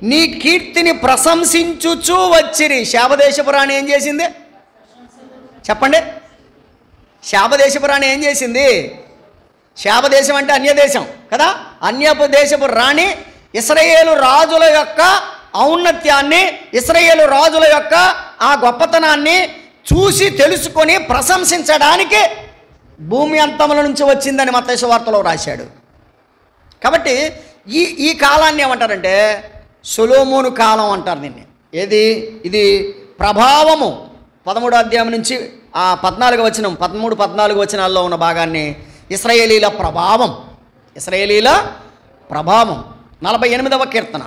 నీ కీర్తిని ప్రశంసించుచూ వచ్చిరి. శాపదేశపు రాణి ఏం చేసింది చెప్పండి? శాపదేశపు రాణి ఏం చేసింది? శాపదేశం అంటే అన్యదేశం కదా. అన్యపు దేశపు రాణి ఇశ్రాయేలు రాజుల యొక్క ఔన్నత్యాన్ని, ఇశ్రాయేలు రాజుల యొక్క ఆ గొప్పతనాన్ని చూసి తెలుసుకొని ప్రశంసించడానికి భూమి అంతముల నుంచి వచ్చిందని మత్తయి సువార్తలో రాశాడు. కాబట్టి ఈ కాలాన్ని ఏమంటారంటే సొలొమోను కాలం అంటారు దీన్ని. ఇది ప్రభావము. 13వ అధ్యాయం నుంచి 14వ వచనం 13-14 వచనాల్లో ఉన్న భాగాన్ని ఇశ్రాయేలీల ప్రభావం. 48వ కీర్తన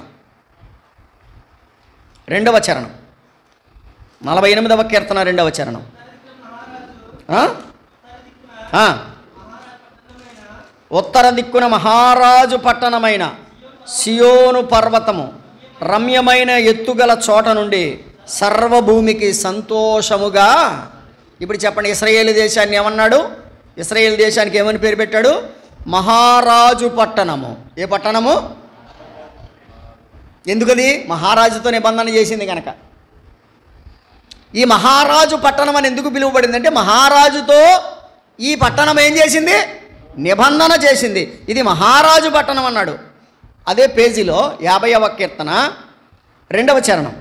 2వ చరణం. 48వ కీర్తన 2వ చరణం. ఉత్తర దిక్కున మహారాజు పట్టణమైన సియోను పర్వతము రమ్యమైన ఎత్తుగల చోట నుండి సర్వభూమికి సంతోషముగా. ఇప్పుడు చెప్పండి, ఇశ్రాయేలు దేశాన్ని ఏమన్నాడు? ఇశ్రాయేలు దేశానికి ఏమని పేరు పెట్టాడు? మహారాజు పట్టణము. ఏ పట్టణము? ఎందుకది? మహారాజుతో నిబంధన చేసింది కనుక. ఈ మహారాజు పట్టణం అని ఎందుకు పిలువబడింది అంటే మహారాజుతో ఈ పట్టణం ఏం చేసింది? నిబంధన చేసింది. ఇది మహారాజు పట్టణం అన్నాడు. అదే పేజీలో 50వ కీర్తన 2వ చరణం.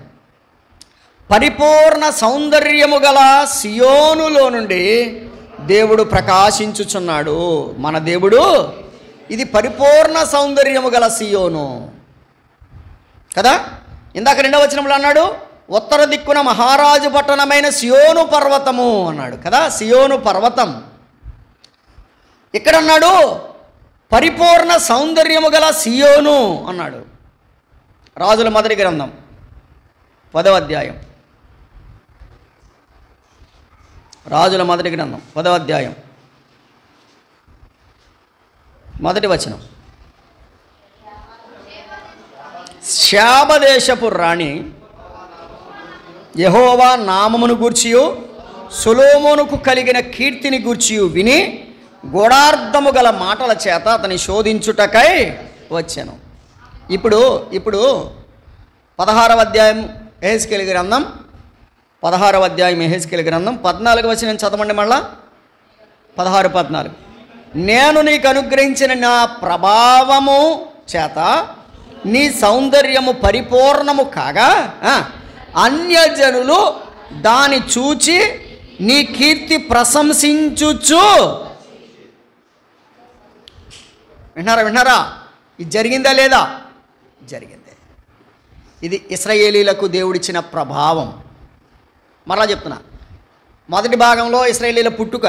పరిపూర్ణ సౌందర్యము గల సియోనులో నుండి దేవుడు ప్రకాశించుచున్నాడు. మన దేవుడు ఇది పరిపూర్ణ సౌందర్యము గల సియోను. కదా. ఇందాక 2వ వచనంలో అన్నాడు ఉత్తర దిక్కున మహారాజు పట్టణమైన సియోను పర్వతము అన్నాడు కదా. సియోను పర్వతం. ఇక్కడ అన్నాడు పరిపూర్ణ సౌందర్యము గల సియోను అన్నాడు. రాజుల మొదటి గ్రంథం 10వ అధ్యాయం. రాజుల మొదటి గ్రంథం 10వ అధ్యాయం మొదటి వచనం. శాబదేశపు రాణి యెహోవా నామమును గూర్చియు సొలొమోనుకు కలిగిన కీర్తిని గూర్చియు విని గూఢార్థము గల మాటల చేత అతని శోధించుటకై వచ్చాను. ఇప్పుడు 16వ అధ్యాయం యెహెజ్కేలు గ్రంథం 16వ అధ్యాయం యెహెజ్కేలు గ్రంథం 14వ వచనం చదవండి మళ్ళా. 16:14. నేను నీకు అనుగ్రహించిన నా ప్రభావము చేత నీ సౌందర్యము పరిపూర్ణము కాగా అన్యజనులు దాని చూచి నీ కీర్తి ప్రశంసించుచు. విన్నారా? ఇది జరిగిందా లేదా? జరిగింది. ఇది ఇశ్రాయేలీలకు దేవుడిచ్చిన ప్రభావం. మరలా చెప్తున్నా, మొదటి భాగంలో ఇశ్రాయేలీల పుట్టుక,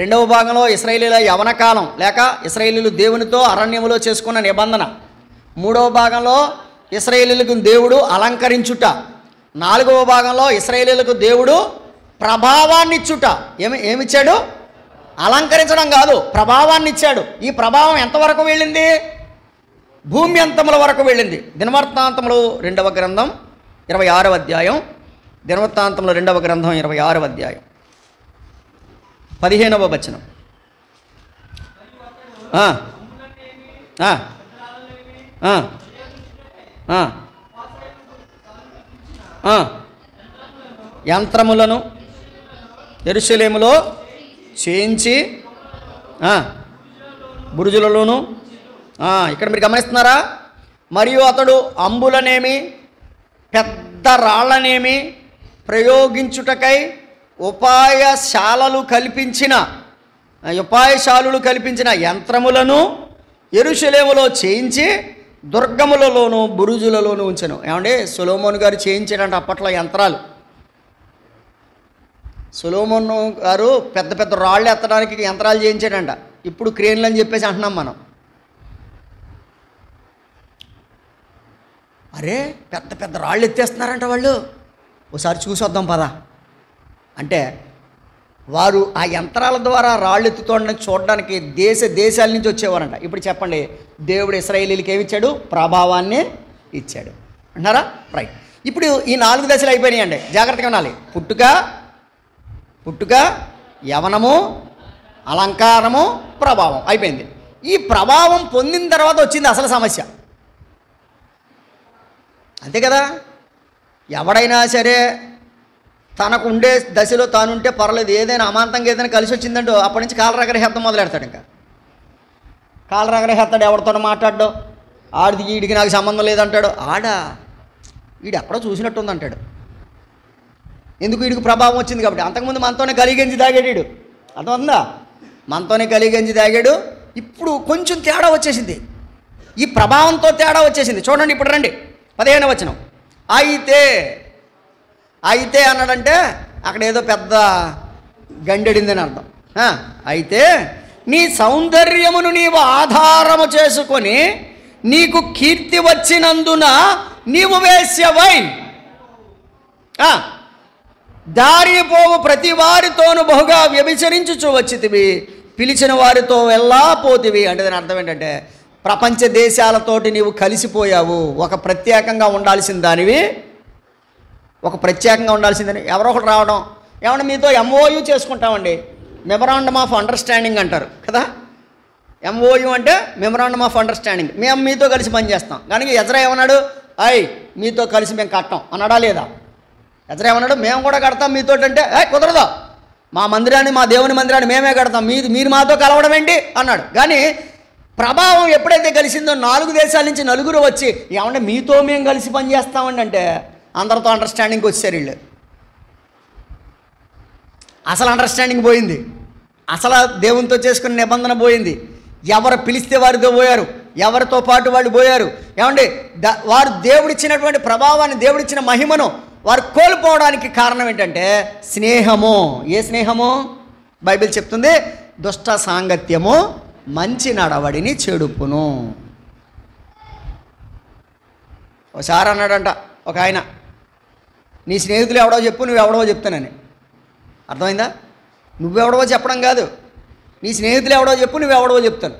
2వ భాగంలో ఇశ్రాయేలీల యవనకాలం లేక ఇశ్రాయేలీలు దేవునితో అరణ్యములో చేసుకున్న నిబంధన, 3వ భాగంలో ఇశ్రాయేలీలకు దేవుడు అలంకరించుట, 4వ భాగంలో ఇశ్రాయేలీలకు దేవుడు ప్రభావాన్ని ఇచ్చుట. ఏమిచ్చాడు? అలంకరించడం కాదు, ప్రభావాన్ని ఇచ్చాడు. ఈ ప్రభావం ఎంతవరకు వెళ్ళింది? భూమి అంతముల వరకు వెళ్ళింది. దినవృత్తాంతములు 2వ గ్రంథం 26వ అధ్యాయం. దినవృత్తాంతములు 2వ గ్రంథం 26వ అధ్యాయం 15వ వచనం. యంత్రములను యెరూషలేములో చేయించి బురుజులలోను. ఇక్కడ మీరు గమనిస్తున్నారా? మరియు అతడు అంబులనేమి పెద్ద రాళ్లనేమి ప్రయోగించుటకై ఉపాయశాలలు కల్పించిన యంత్రములను యెరూషలేములో చేయించి దుర్గములలోను బురుజులలోను ఉంచెను. ఏమంటే సొలొమోను గారు చేయించాడంట అప్పట్లో యంత్రాలు. సొలొమోను గారు పెద్ద పెద్ద రాళ్ళు ఎత్తడానికి యంత్రాలు చేయించాడంట. ఇప్పుడు క్రేన్లు అని చెప్పేసి అంటున్నాం మనం. అరే పెద్ద పెద్ద రాళ్ళు ఎత్తేస్తున్నారంట వాళ్ళు, ఒకసారి చూసొద్దాం పదా అంటే వారు ఆ యంత్రాల ద్వారా రాళ్ళు ఎత్తుతోండని చూడడానికి దేశాల నుంచి వచ్చేవారంట. ఇప్పుడు చెప్పండి, దేవుడు ఇశ్రాయేలీలకు ఏమి ఇచ్చాడు? ప్రభావాన్ని ఇచ్చాడు అంటారా? రైట్. ఇప్పుడు ఈ 4 దశలు అయిపోయినాయండి, జాగ్రత్తగా ఉండాలి. పుట్టుక, యవనము, అలంకారము, ప్రభావం అయిపోయింది. ఈ ప్రభావం పొందిన తర్వాత వచ్చింది అసలు సమస్య. అంతే కదా. ఎవడైనా సరే తనకు ఉండే దశలో తానుంటే పర్లేదు, ఏదైనా అమాంతంగా ఏదైనా కలిసి వచ్చిందంటో అప్పటి నుంచి కాలరగరహెత్తం మొదలెడతాడు. ఇంకా కాలరగరహెత్తాడు, ఎవరితో మాట్లాడో, ఆడికి వీడికి నాకు సంబంధం లేదంటాడు. వీడు ఎక్కడో చూసినట్టుంది అంటాడు. ఎందుకు? వీడికి ప్రభావం వచ్చింది కాబట్టి. అంతకుముందు మనతోనే కలిగంజి తాగాడు వీడు, అర్థమవుతుందా? మనతోనే కలిగంజి తాగాడు. ఇప్పుడు కొంచెం తేడా వచ్చేసింది, ఈ ప్రభావంతో తేడా వచ్చేసింది. చూడండి ఇప్పుడు రండి 15వ వచనం. అయితే అన్నాడంటే అక్కడ ఏదో పెద్ద గండెడిందని అర్థం. అయితే నీ సౌందర్యమును నీవు ఆధారము చేసుకొని నీకు కీర్తి వచ్చినందున నీవు వేశ్యవై దారిపోవు ప్రతి వారితోనూ బహుగా వ్యభిచరించుచు వచ్చితివి, పిలిచిన వారితో వెళ్ళాపోతివి. అంటే దాని అర్థం ఏంటంటే ప్రపంచ దేశాలతోటి నీవు కలిసిపోయావు. ఒక ప్రత్యేకంగా ఉండాల్సిన దానివి, ఎవరో ఒకటి రావడం, ఏమన్నా మీతో MOU చేసుకుంటామండి, మెమరాండమ్ ఆఫ్ అండర్స్టాండింగ్ అంటారు కదా. MOU అంటే మెమరాండమ్ ఆఫ్ అండర్స్టాండింగ్. మేము మీతో కలిసి పనిచేస్తాం. కానీ ఎజ్రా ఏమన్నాడు? మీతో కలిసి మేము కట్టాం అన్నాడా లేదా? ఎజ్రా ఏమన్నాడు? మేము కూడా కడతాం మీతో అంటే, కుదరదు, మా మందిరాన్ని, మా దేవుని మందిరాన్ని మేమే కడతాం, మీరు మాతో కలవడం ఏంటి అన్నాడు. కానీ ప్రభావం ఎప్పుడైతే కలిసిందో 4 దేశాల నుంచి నలుగురు వచ్చి ఏమంటే మీతో మేము కలిసి పనిచేస్తామండి అంటే అందరితో అండర్స్టాండింగ్కి వచ్చారు వీళ్ళు. అసలు అండర్స్టాండింగ్ పోయింది, అసలు దేవునితో చేసుకున్న నిబంధన పోయింది. ఎవరు పిలిస్తే వారితో పోయారు, ఎవరితో పాటు వాళ్ళు పోయారు. ఏమండి, వారు దేవుడిచ్చినటువంటి ప్రభావాన్ని, దేవుడిచ్చిన మహిమను వారు కోల్పోవడానికి కారణం ఏంటంటే స్నేహము. ఏ స్నేహము? బైబిల్ చెప్తుంది, దుష్ట సాంగత్యము మంచి నడవడిని చెడుపును. ఒకసారి అన్నాడంట ఒక ఆయన, నీ స్నేహితులు ఎవడో చెప్పు, నువ్వెవడో చెప్తానని. అర్థమైందా? నువ్వెవడవో చెప్పడం కాదు, నీ స్నేహితులు ఎవడో చెప్పు, నువ్వెవడవో చెప్తాను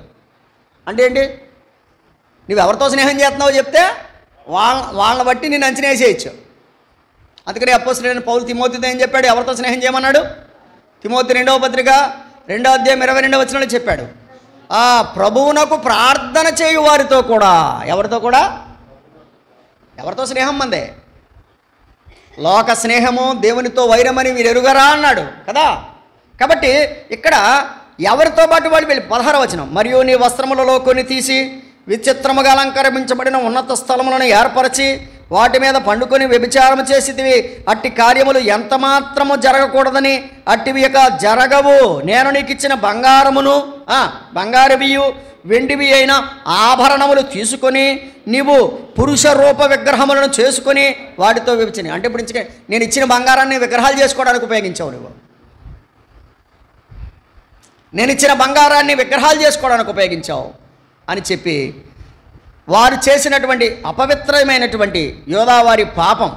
అంటే ఏంటి? నువ్వెవరితో స్నేహం చేస్తున్నావో చెప్తే వాళ్ళని బట్టి నేను అంచనా వేసేయచ్చు. అందుకని అపోస్తలుడైన పౌలు తిమోతితో ఏం చెప్పాడు? ఎవరితో స్నేహం చేయమన్నాడు? తిమోతి 2వ పత్రిక 2వ అధ్యాయం 22వ వచనంలో చెప్పాడు, ప్రభువునకు ప్రార్థన చేయు వారితో కూడా. ఎవరితో కూడా? ఎవరితో స్నేహం మందే? లోక స్నేహము దేవునితో వైరమని మీరు ఎరుగరా అన్నాడు కదా. కాబట్టి ఇక్కడ ఎవరితో పాటు వాళ్ళు వెళ్ళి 16వ వచనం, మరియు నీ వస్త్రములలో కొన్ని తీసి విచిత్రముగా అలంకరించబడిన ఉన్నత స్థలములను ఏర్పరచి వాటి మీద పండుకొని వ్యభిచారము చేసితివి. అట్టి కార్యములు ఎంత మాత్రము జరగకూడదని అట్టివి ఇక జరగవు. నేను నీకు ఇచ్చిన బంగారమును, బంగారవియు వెండివి అయిన ఆభరణములు తీసుకొని నీవు పురుష రూప విగ్రహములను చేసుకొని వాటితో వ్యభిచారం. అంటే ఇప్పుడు నేను ఇచ్చిన బంగారాన్ని విగ్రహాలు చేసుకోవడానికి ఉపయోగించావు నువ్వు. నేను ఇచ్చిన బంగారాన్ని విగ్రహాలు చేసుకోవడానికి ఉపయోగించావు అని చెప్పి వారు చేసినటువంటి అపవిత్రమైనటువంటి యోధావారి పాపం.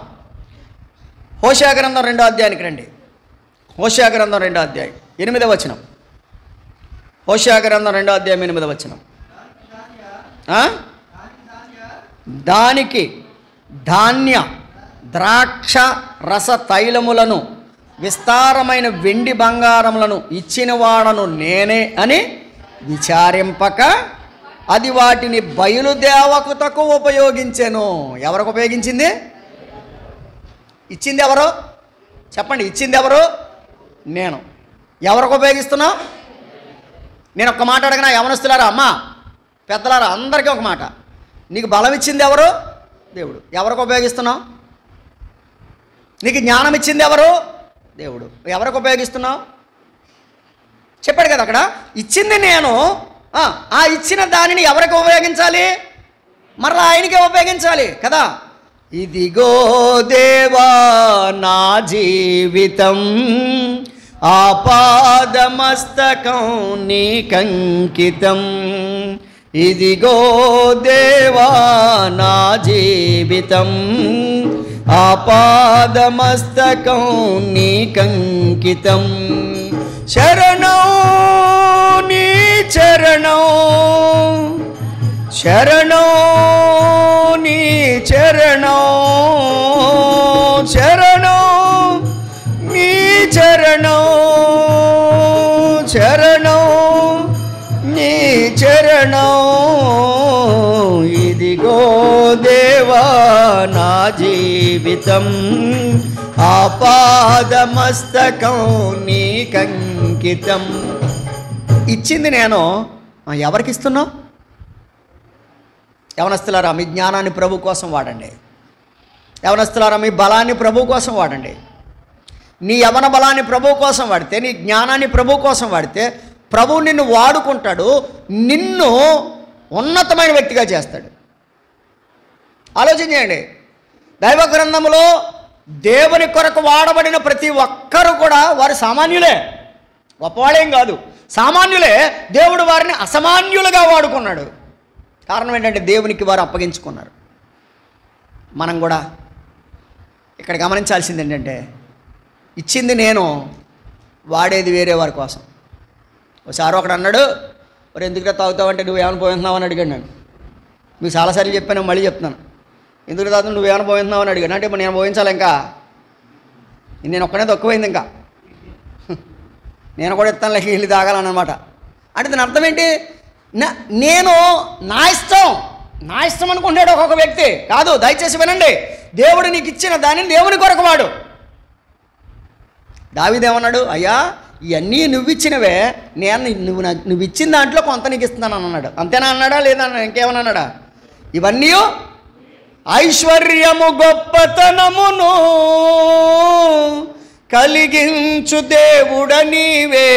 హోషేయ గ్రంథం 2వ అధ్యాయానికి రండి. హోషేయ గ్రంథం 2వ అధ్యాయం 8వ వచనం. హోషేయ గ్రంథం 2వ అధ్యాయం 8వ వచనం. దానికి ధాన్య ద్రాక్ష రస తైలములను విస్తారమైన వెండి బంగారములను ఇచ్చిన వాడను నేనే అని విచారింపక అది వాటిని బయలుదేవకతకు ఉపయోగించెను. ఎవరికి ఉపయోగించింది? ఇచ్చింది ఎవరు? చెప్పండి, ఇచ్చింది ఎవరు? నేను. ఎవరికి ఉపయోగిస్తున్నావు? నేను ఒక్క మాట అడగనా? యవనస్తులారా, అమ్మా, పెద్దలారా, అందరికీ ఒక మాట. నీకు బలం ఇచ్చింది ఎవరు? దేవుడు. ఎవరికి ఉపయోగిస్తున్నావు? నీకు జ్ఞానం ఇచ్చింది ఎవరు? దేవుడు. ఎవరికి ఉపయోగిస్తున్నావు? చెప్పాడు కదా అక్కడ, ఇచ్చింది నేను. ఆ ఇచ్చిన దానిని ఎవరికి ఉపయోగించాలి? మరలా ఆయనకే ఉపయోగించాలి కదా. ఇదిగో దేవా నా జీవితం ఆపాదమస్తకం నీకంకితం. ఇదిగో దేవా నా జీవితం ఆపాదమస్తకం నీకంకితం. శరణం నీ చరణం, శరణం నీ చరణం, శరణం నీ చరణం, శరణం నీ చరణం. ఇదిగో దేవా నా జీవితం ఆపాదమస్తకం నీకంకితం. ఇచ్చింది నేను, ఎవరికి ఇస్తున్నావు? యవనస్తులారా, మీ జ్ఞానాన్ని ప్రభు కోసం వాడండి. యవనస్తులారా, మీ బలాన్ని ప్రభు కోసం వాడండి. నీ యవన బలాన్ని ప్రభు కోసం వాడితే, నీ జ్ఞానాన్ని ప్రభు కోసం వాడితే ప్రభు నిన్ను వాడుకుంటాడు, నిన్ను ఉన్నతమైన వ్యక్తిగా చేస్తాడు. ఆలోచన చేయండి. దైవ గ్రంథములో దేవుని కొరకు వాడబడిన ప్రతి ఒక్కరు కూడా వారు సామాన్యులే, గొప్పవాళ్ళేం కాదు, సామాన్యులే. దేవుడు వారిని అసామాన్యులుగా వాడుకున్నాడు. కారణం ఏంటంటే దేవునికి వారు అప్పగించుకున్నారు. మనం కూడా ఇక్కడ గమనించాల్సింది ఏంటంటే, ఇచ్చింది నేను, వాడేది వేరే వారి కోసం. ఒకసారి ఒకడు అన్నాడు, మరి ఎందుకు తాగుతావంటే నువ్వేమైనా పోతున్నావు అని అడిగాడు. నేను మీకు చాలాసార్లు చెప్పాను, మళ్ళీ చెప్తున్నాను. ఎందుకు తాగుతావు, నువ్వేమైనా పోతున్నావు అని అడిగాను. అంటే ఇప్పుడు నేను పోయించాలి, ఇంకా నేను ఒక్కనే తక్కువైంది, ఇంకా నేను కూడా ఇస్తాను లేక వెళ్ళి తాగాలన్నమాట. అంటే దాని అర్థం ఏంటి? నేను నా ఇష్టం అనుకుంటాడు ఒక్కొక్క వ్యక్తి. కాదు, దయచేసి వినండి. దేవుడు నీకు ఇచ్చిన దానిని దేవుని కొరకు వాడు. దావీదేమన్నాడు? అయ్యా, ఇవన్నీ నువ్వు ఇచ్చినవే, నువ్వు ఇచ్చిన దాంట్లో కొంత నీకు ఇస్తున్నాను అన్నాడు. అంతేనా అన్నాడా? లేదా ఇంకేమన్నా అన్నాడా? ఇవన్నీ ఐశ్వర్యము గొప్పతనమును కలిగించు దేవుడ నీవే,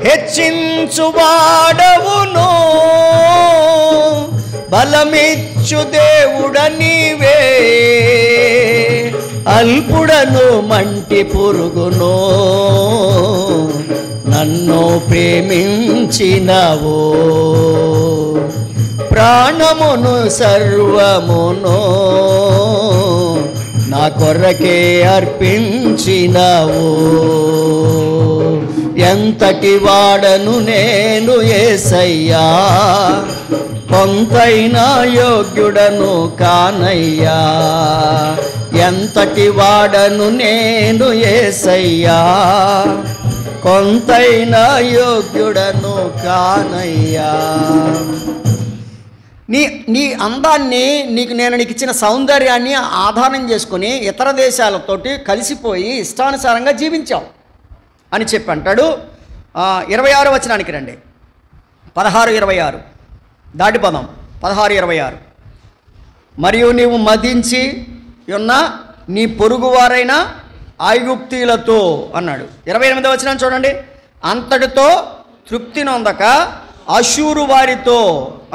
హెచ్చించువాడవును, బలమిచ్చు దేవుడ నీవే. అల్పుడను మంటి పురుగును, నన్ను ప్రేమించినవో. ప్రాణమును సర్వమును నా కొరకే అర్పించినవో. ఎంతటి వాడను నేను యేసయ్యా, కొంతైనా యోగ్యుడను కానయ్యా. ఎంతటి వాడను నేను యేసయ్యా, కొంతైనా యోగ్యుడను కానయ్యా. నీ అందాన్ని, నేను నీకు ఇచ్చిన సౌందర్యాన్ని ఆధారం చేసుకొని ఇతర దేశాలతోటి కలిసిపోయి ఇష్టానుసారంగా జీవించావు అని చెప్పి అంటాడు. 26వ వచనానికి రండి. 16:26 దాటి పదం. 16:26 మరియు నీవు మదించి ఉన్న నీ పొరుగువారైన ఐగుప్తీయులతో అన్నాడు. 28వ వచనం చూడండి. అంతటితో తృప్తి నొందక అషూరు వారితో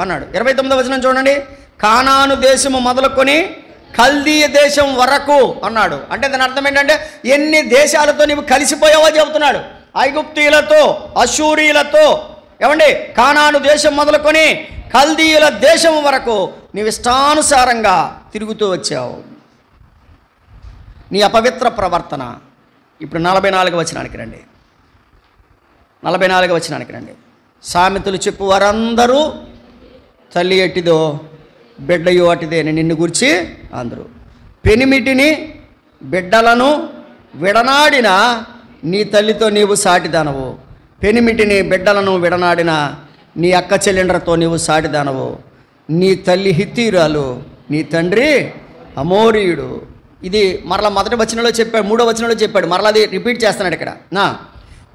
అన్నాడు. 29వ వచనం చూడండి. కానాను దేశము మొదలుకొని కల్దీయ దేశం వరకు అన్నాడు. అంటే దాని అర్థం ఏంటంటే ఎన్ని దేశాలతో నీవు కలిసిపోయావో చెబుతున్నాడు. ఐగుప్తీయులతో, అషూరీలతో, ఏమండి, కానాను దేశం మొదలుకొని కల్దీయుల దేశం వరకు నీవు ఇష్టానుసారంగా తిరుగుతూ వచ్చావు. నీ అపవిత్ర ప్రవర్తన. ఇప్పుడు 44వ వచనానికి రండి. 44వ వచనానికి రండి. సామెతలు చెప్పు వారందరూ తల్లి ఎట్టిదో బిడ్డయు అటిదే అని నిన్ను గురించి అందరూ. పెనిమిటిని బిడ్డలను విడనాడిన నీ తల్లితో నీవు సాటిదానవు. పెనిమిటిని బిడ్డలను విడనాడిన నీ అక్క చెల్లెండ్రతో నీవు సాటిదానవు. నీ తల్లి హిత్తీరాలు, నీ తండ్రి అమోరీయుడు. ఇది మరలా మొదటి వచనంలో చెప్పాడు, 3వ వచనంలో చెప్పాడు. మరలా అది రిపీట్ చేస్తున్నాడు ఇక్కడ.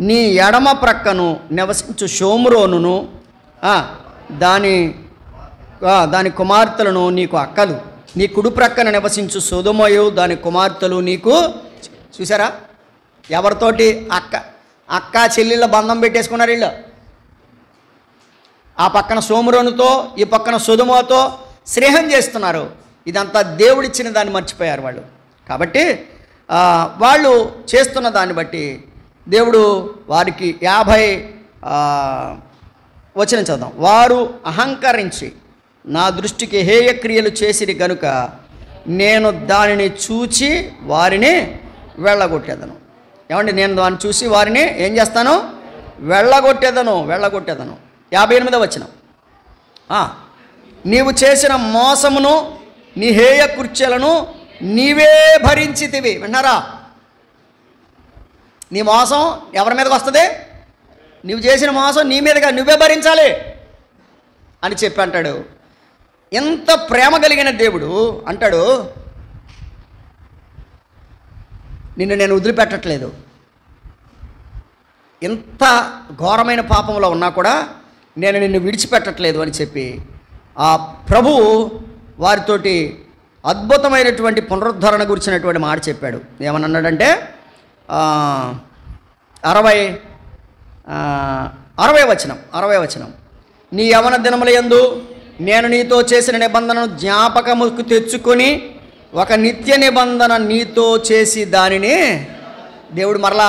నీ ఎడమ ప్రక్కను నివసించు షోమ్రోనును దాని కుమార్తెలను నీకు అక్కలు, నీ కుడి ప్రక్కన నివసించు సొదొమయు దాని కుమార్తెలు నీకు. చూసారా ఎవరితోటి? అక్క చెల్లెళ్ళ బంధం పెట్టేసుకున్నారు వీళ్ళు. ఆ పక్కన షోమ్రోనుతో, ఈ పక్కన సొదొమతో స్నేహం చేస్తున్నారు. ఇదంతా దేవుడిచ్చిన దాన్ని మర్చిపోయారు వాళ్ళు. కాబట్టి వాళ్ళు చేస్తున్న దాన్ని బట్టి దేవుడు వారికి 50 వచనం చదువుదాం. వారు అహంకరించి నా దృష్టికి హేయక్రియలు చేసిరి గనుక నేను దానిని చూచి వారిని వెళ్ళగొట్టేదను. ఏమండి, నేను దాన్ని చూసి వారిని ఏం చేస్తాను? వెళ్ళగొట్టేదను. 58వ వచనం. నీవు చేసిన మోసమును నీ హేయ కృత్యాలను నీవే భరించితివి. విన్నారా? నీ మోసం ఎవరి మీదకి వస్తుంది? నువ్వు చేసిన మోసం నీ మీదగా నువ్వే భరించాలి అని చెప్పి అంటాడు. ఎంత ప్రేమ కలిగిన దేవుడు అంటాడు, నిన్ను నేను వదిలిపెట్టట్లేదు. ఎంత ఘోరమైన పాపంలో ఉన్నా కూడా నేను నిన్ను విడిచిపెట్టట్లేదు అని చెప్పి ఆ ప్రభువు వారితోటి అద్భుతమైనటువంటి పునరుద్ధరణ గురించినటువంటి మాట చెప్పాడు. ఏమన్నాడంటే 60వ వచనం. నీ యవన దినముల యందు నేను నీతో చేసిన నిబంధనను జ్ఞాపకముకు తెచ్చుకొని ఒక నిత్య నిబంధన నీతో చేసి దానిని దేవుడు మరలా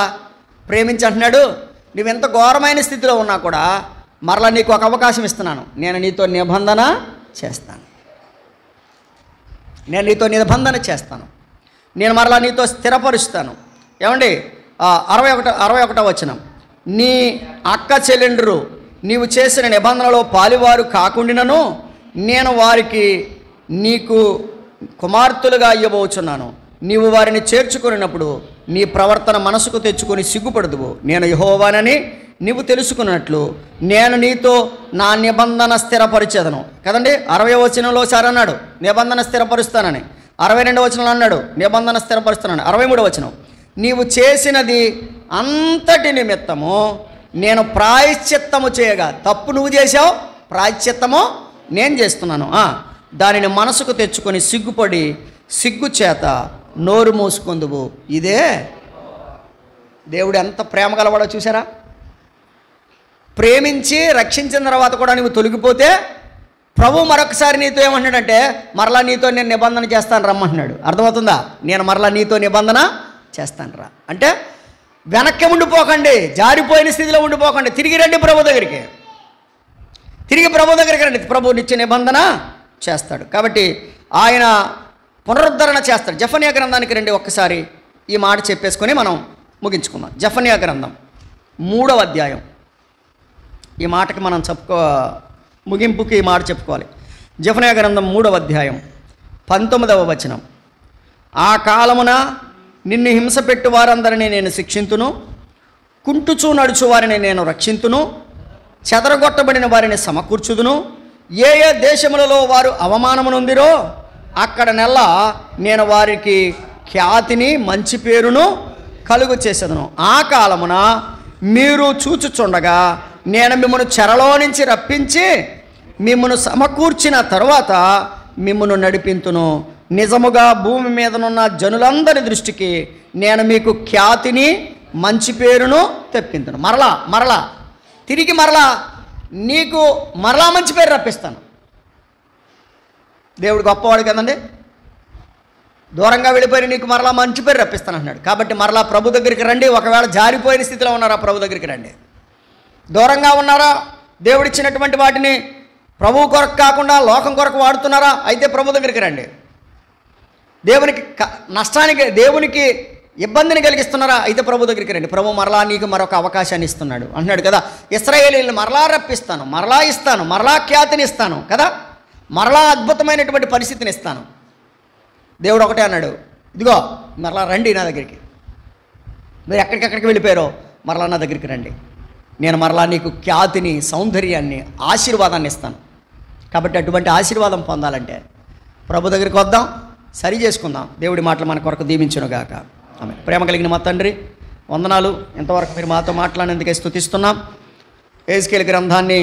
ప్రేమించి అంటున్నాడు, నువ్వెంత ఘోరమైన స్థితిలో ఉన్నా కూడా మరలా నీకు ఒక అవకాశం ఇస్తున్నాను. నేను నీతో నిబంధన చేస్తాను. నేను మరలా నీతో స్థిరపరుస్తాను. ఏమండి, 61వ వచనం. నీ అక్క చెల్లెండ్రు నీవు చేసిన నిబంధనలో పాలివారు కాకుండాను నేను వారికి నీకు కుమార్తెలుగా ఇవ్వబోచున్నాను. నీవు వారిని చేర్చుకున్నప్పుడు నీ ప్రవర్తన మనసుకు తెచ్చుకొని సిగ్గుపడదువు. నేను యెహోవానని నీవు తెలుసుకున్నట్లు నేను నీతో నా నిబంధన స్థిరపరిచేదను. కదండి, 60వ వచనంలో సార్ అన్నాడు నిబంధన స్థిరపరుస్తానని. 62వ వచనంలో అన్నాడు నిబంధన స్థిరపరుస్తానని. 63వ వచనం. నీవు చేసినది అంతటి నిమిత్తము నేను ప్రాయశ్చిత్తము చేయగా. తప్పు నువ్వు చేసావు, ప్రాయశ్చిత్తము నేను చేస్తున్నాను. దానిని మనసుకు తెచ్చుకొని సిగ్గుపడి సిగ్గు చేత నోరు మూసుకుందువు. ఇదే దేవుడు ఎంత ప్రేమ గలవాడో చూసారా? ప్రేమించి రక్షించిన తర్వాత కూడా నువ్వు తొలగిపోతే ప్రభు మరొకసారి నీతో ఏమంటున్నాడంటే మరలా నీతో నేను నిబంధన చేస్తాను రమ్మంటున్నాడు. అర్థమవుతుందా? నేను మరలా నీతో నిబంధన చేస్తాను రా అంటే వెనక్కి ఉండిపోకండి, జారిపోయిన స్థితిలో ఉండిపోకండి, తిరిగి రండి ప్రభు దగ్గరికి, తిరిగి ప్రభు దగ్గరికి రండి. ప్రభు నిత్య నిబంధన చేస్తాడు. కాబట్టి ఆయన పునరుద్ధరణ చేస్తాడు. జెఫన్యా గ్రంథానికి రండి, ఒక్కసారి ఈ మాట చెప్పేసుకొని మనం ముగించుకుందాం. జెఫన్యా గ్రంథం 3వ అధ్యాయం. ఈ మాటకి మనం ముగింపుకి ఈ మాట చెప్పుకోవాలి. జెఫన్యా గ్రంథం 3వ అధ్యాయం 19వ వచనం. ఆ కాలమున నిన్ను హింస పెట్టు వారందరినీ నేను శిక్షింతును, కుంటుచూ నడుచు వారిని నేను రక్షింతును, చెదరగొట్టబడిన వారిని సమకూర్చుదును, ఏ ఏ దేశములలో వారు అవమానమునొందిరో అక్కడ నేను వారికి ఖ్యాతిని మంచి పేరును కలుగు చేసేదను. ఆ కాలమున మీరు చూచుచుండగా నేను మిమ్మల్ని చెరలో నుంచి రప్పించి మిమ్మల్ని సమకూర్చిన తరువాత మిమ్మల్ని నడిపింతును. నిజముగా భూమి మీదనున్న జనులందరి దృష్టికి నేను మీకు ఖ్యాతిని మంచి పేరును తెప్పింతును. మరలా తిరిగి నీకు మరలా మంచి పేరు రప్పిస్తాను. దేవుడు గొప్పవాడు కదండి. దూరంగా వెళ్ళిపోయి నీకు మరలా మంచి పేరు రప్పిస్తాను అన్నాడు. కాబట్టి మరలా ప్రభు దగ్గరికి రండి. ఒకవేళ జారిపోయిన స్థితిలో ఉన్నారా ప్రభు దగ్గరికి రండి. దూరంగా ఉన్నారా, దేవుడిచ్చినటువంటి వాటిని ప్రభు కొరకు కాకుండా లోకం కొరకు వాడుతున్నారా, అయితే ప్రభు దగ్గరికి రండి. దేవునికి దేవునికి ఇబ్బందిని కలిగిస్తున్నారా, అయితే ప్రభు దగ్గరికి రండి. ప్రభు మరలా నీకు మరొక అవకాశాన్ని ఇస్తున్నాడు అంటున్నాడు కదా. ఇశ్రాయేలీయులను మరలా రప్పిస్తాను, మరలా ఇస్తాను, మరలా ఖ్యాతిని ఇస్తాను కదా, మరలా అద్భుతమైనటువంటి పరిస్థితిని ఇస్తాను. దేవుడు ఒకటే అన్నాడు, ఇదిగో మరలా రండి నా దగ్గరికి. మీరు ఎక్కడికెక్కడికి వెళ్ళిపోయారో మరలా నా దగ్గరికి రండి. నేను మరలా నీకు ఖ్యాతిని, సౌందర్యాన్ని, ఆశీర్వాదాన్ని ఇస్తాను. కాబట్టి అటువంటి ఆశీర్వాదం పొందాలంటే ప్రభు దగ్గరికి వద్దాం, సరి చేసుకుందాం. దేవుడి మాటలు మన కొరకు దీవించునుగాక. ఆమె. ప్రేమ కలిగిన మా తండ్రి, వందనాలు. ఇంతవరకు మీరు మాతో మాట్లాడేందుకే స్తుతిస్తున్నాం. ఎహెజ్కేలు గ్రంథాన్ని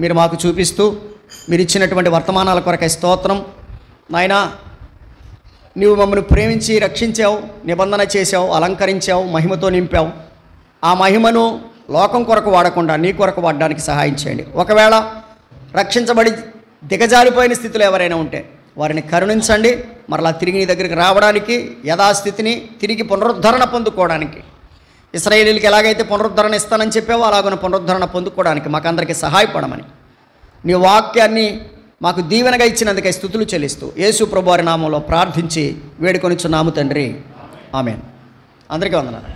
మీరు మాకు చూపిస్తూ మీరు ఇచ్చినటువంటి వర్తమానాల కొరకై స్తోత్రం. నాయనా, నీవు మమ్మల్ని ప్రేమించి రక్షించావు, నిబంధన చేశావు, అలంకరించావు, మహిమతో నింపావు. ఆ మహిమను లోకం కొరకు వాడకుండా నీ కొరకు వాడడానికి సహాయం చేయండి. ఒకవేళ రక్షించబడి దిగజారిపోయిన స్థితిలో ఎవరైనా ఉంటే వారిని కరుణించండి. మరలా తిరిగి నీ దగ్గరికి రావడానికి, యథాస్థితిని తిరిగి పునరుద్ధరణ పొందుకోవడానికి, ఇశ్రాయేలీయులకి ఎలాగైతే పునరుద్ధరణ ఇస్తానని చెప్పావో అలాగనే పునరుద్ధరణ పొందుకోవడానికి మాకందరికీ సహాయపడమని నీ వాక్యాన్ని మాకు దీవెనగా ఇచ్చినందుకై స్తుతులు చెల్లిస్తూ యేసు ప్రభువారి నామంలో ప్రార్థించి వేడుకొనిచున్నాము తండ్రి. ఆమేన్. అందరికీ వందనాలు.